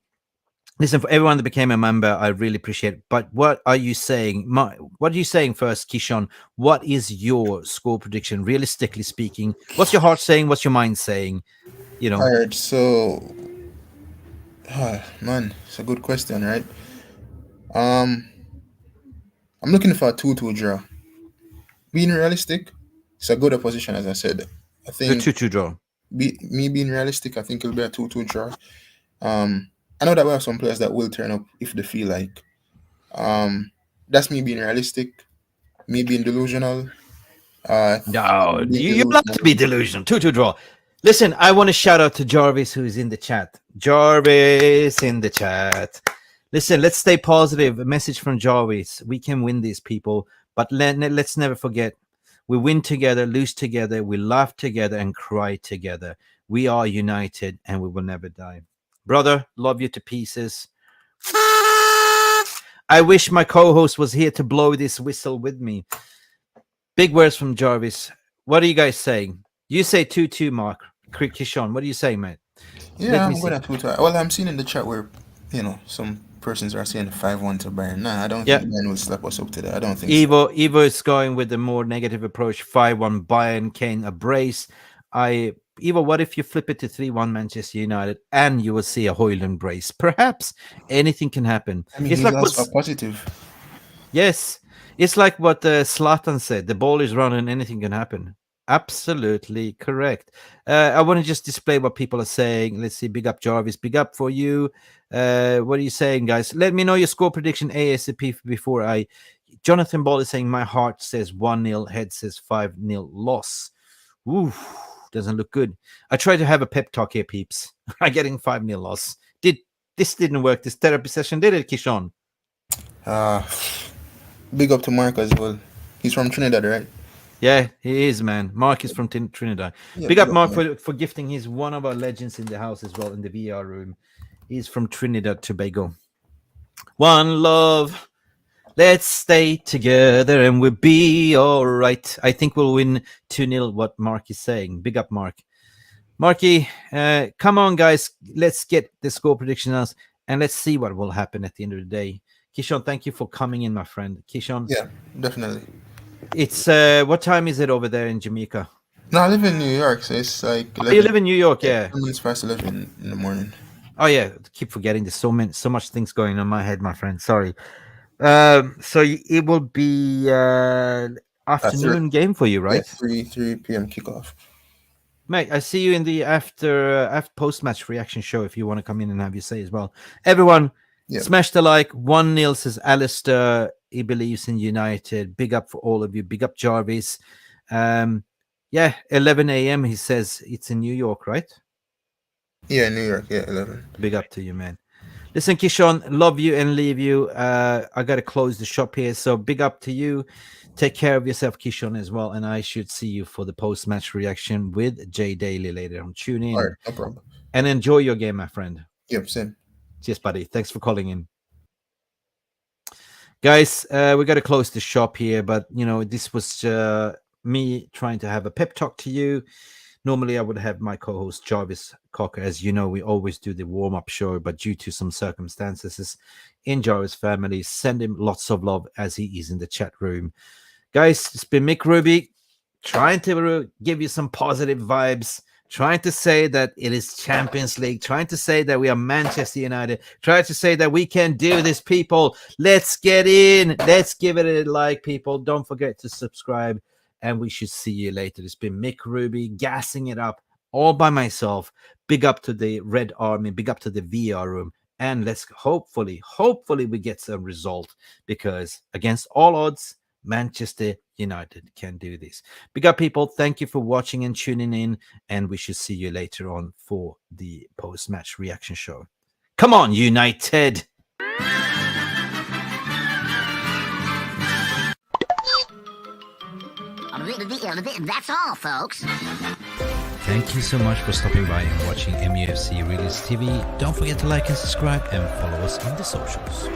Listen, for everyone that became a member, I really appreciate it. But what are you saying? What are you saying first, Keyshawn? What is your score prediction, realistically speaking? What's your heart saying? What's your mind saying? All right, so, man, it's a good question, right? I'm looking for a 2-2 draw. Being realistic, it's a good opposition, as I said. I think the 2-2 draw. Me being realistic, I think it'll be a 2-2 draw. I know that we have some players that will turn up if they feel like. That's me being realistic, me being delusional. No, you love to be delusional. 2-2 draw. Listen, I want to shout out to Jarvis, who's in the chat. Jarvis in the chat. Listen, let's stay positive. A message from Jarvis. We can win these, people. But let's never forget, we win together, lose together, we laugh together, and cry together. We are united, and we will never die. Brother, love you to pieces. I wish my co-host was here to blow this whistle with me. Big words from Jarvis. What are you guys saying? You say 2-2, Mark. Keyshawn, what are you saying, mate? Yeah, I'm going to 2-2. Well, I'm seeing in the chat where, some persons are saying 5-1 to Bayern. Nah, I don't think Bayern will slap us up today. I don't think so. Evo is going with the more negative approach. 5-1 Bayern, Kane, a brace. Evo, what if you flip it to 3-1 Manchester United and you will see a Højlund brace? Perhaps anything can happen. I mean, it's like what's positive. Yes, it's like what Zlatan said. The ball is running, anything can happen. Absolutely correct. I want to just display what people are saying. Let's see. Big up, Jarvis. Big up for you. What are you saying, guys? Let me know your score prediction ASAP before I. Jonathan Ball is saying my heart says 1-0, head says 5-0 loss. Ooh, doesn't look good. I try to have a pep talk here, peeps. I'm getting 5-0 loss. This didn't work? This therapy session did it, Keyshawn? Big up to Mark as well. He's from Trinidad, right? Yeah, he is, man. Mark is from Trinidad. Yeah, big up, Mark, for gifting. He's one of our legends in the house as well, in the VR room. He's from Trinidad, Tobago. One love. Let's stay together and we'll be all right. I think we'll win 2-0, what Mark is saying. Big up, Mark. Marky, come on, guys. Let's get the score prediction out and let's see what will happen at the end of the day. Keyshawn, thank you for coming in, my friend. Keyshawn? Yeah, definitely. It's what time is it over there in Jamaica? No, I live in New York, so it's like 11, you live in New York, yeah. 10 minutes past 11 in the morning. Oh yeah, I keep forgetting. There's so much things going on in my head, my friend. Sorry. So it will be afternoon game for you, right? Yeah, 3 p.m. kickoff. Mate, I see you in the after post-match reaction show if you want to come in and have your say as well. Everyone, smash the like. 1-0 says Alistair. He believes in United. Big up for all of you. Big up, Jarvis. 11 a.m. He says it's in New York, right? Yeah, New York. Yeah, 11. Big up to you, man. Listen, Keyshawn, love you and leave you. I got to close the shop here. So big up to you. Take care of yourself, Kishon, as well. And I should see you for the post-match reaction with Jay Daly later on. Tune in. All right, no problem. And enjoy your game, my friend. Yep, same. Cheers, buddy. Thanks for calling in. Guys, we got to close the shop here, but, you know, this was me trying to have a pep talk to you. Normally, I would have my co-host Jarvis Cocker. As you know, we always do the warm-up show, but due to some circumstances in Jarvis' family, send him lots of love as he is in the chat room. Guys, it's been Mick Ruby trying to give you some positive vibes, trying to say that it is Champions League, trying to say that we are Manchester United, trying to say that we can do this, people. Let's get in. Let's give it a like, people. Don't forget to subscribe, and we should see you later. It's been Mick Ruby gassing it up all by myself. Big up to the Red Army, big up to the VR room, and let's hopefully we get some result, because against all odds, Manchester United can do this. Big up, people. Thank you for watching and tuning in, and we should see you later on for the post-match reaction show. Come on, United! That's all, folks. Thank you so much for stopping by and watching MUFC Realist TV. Don't forget to like and subscribe and follow us on the socials.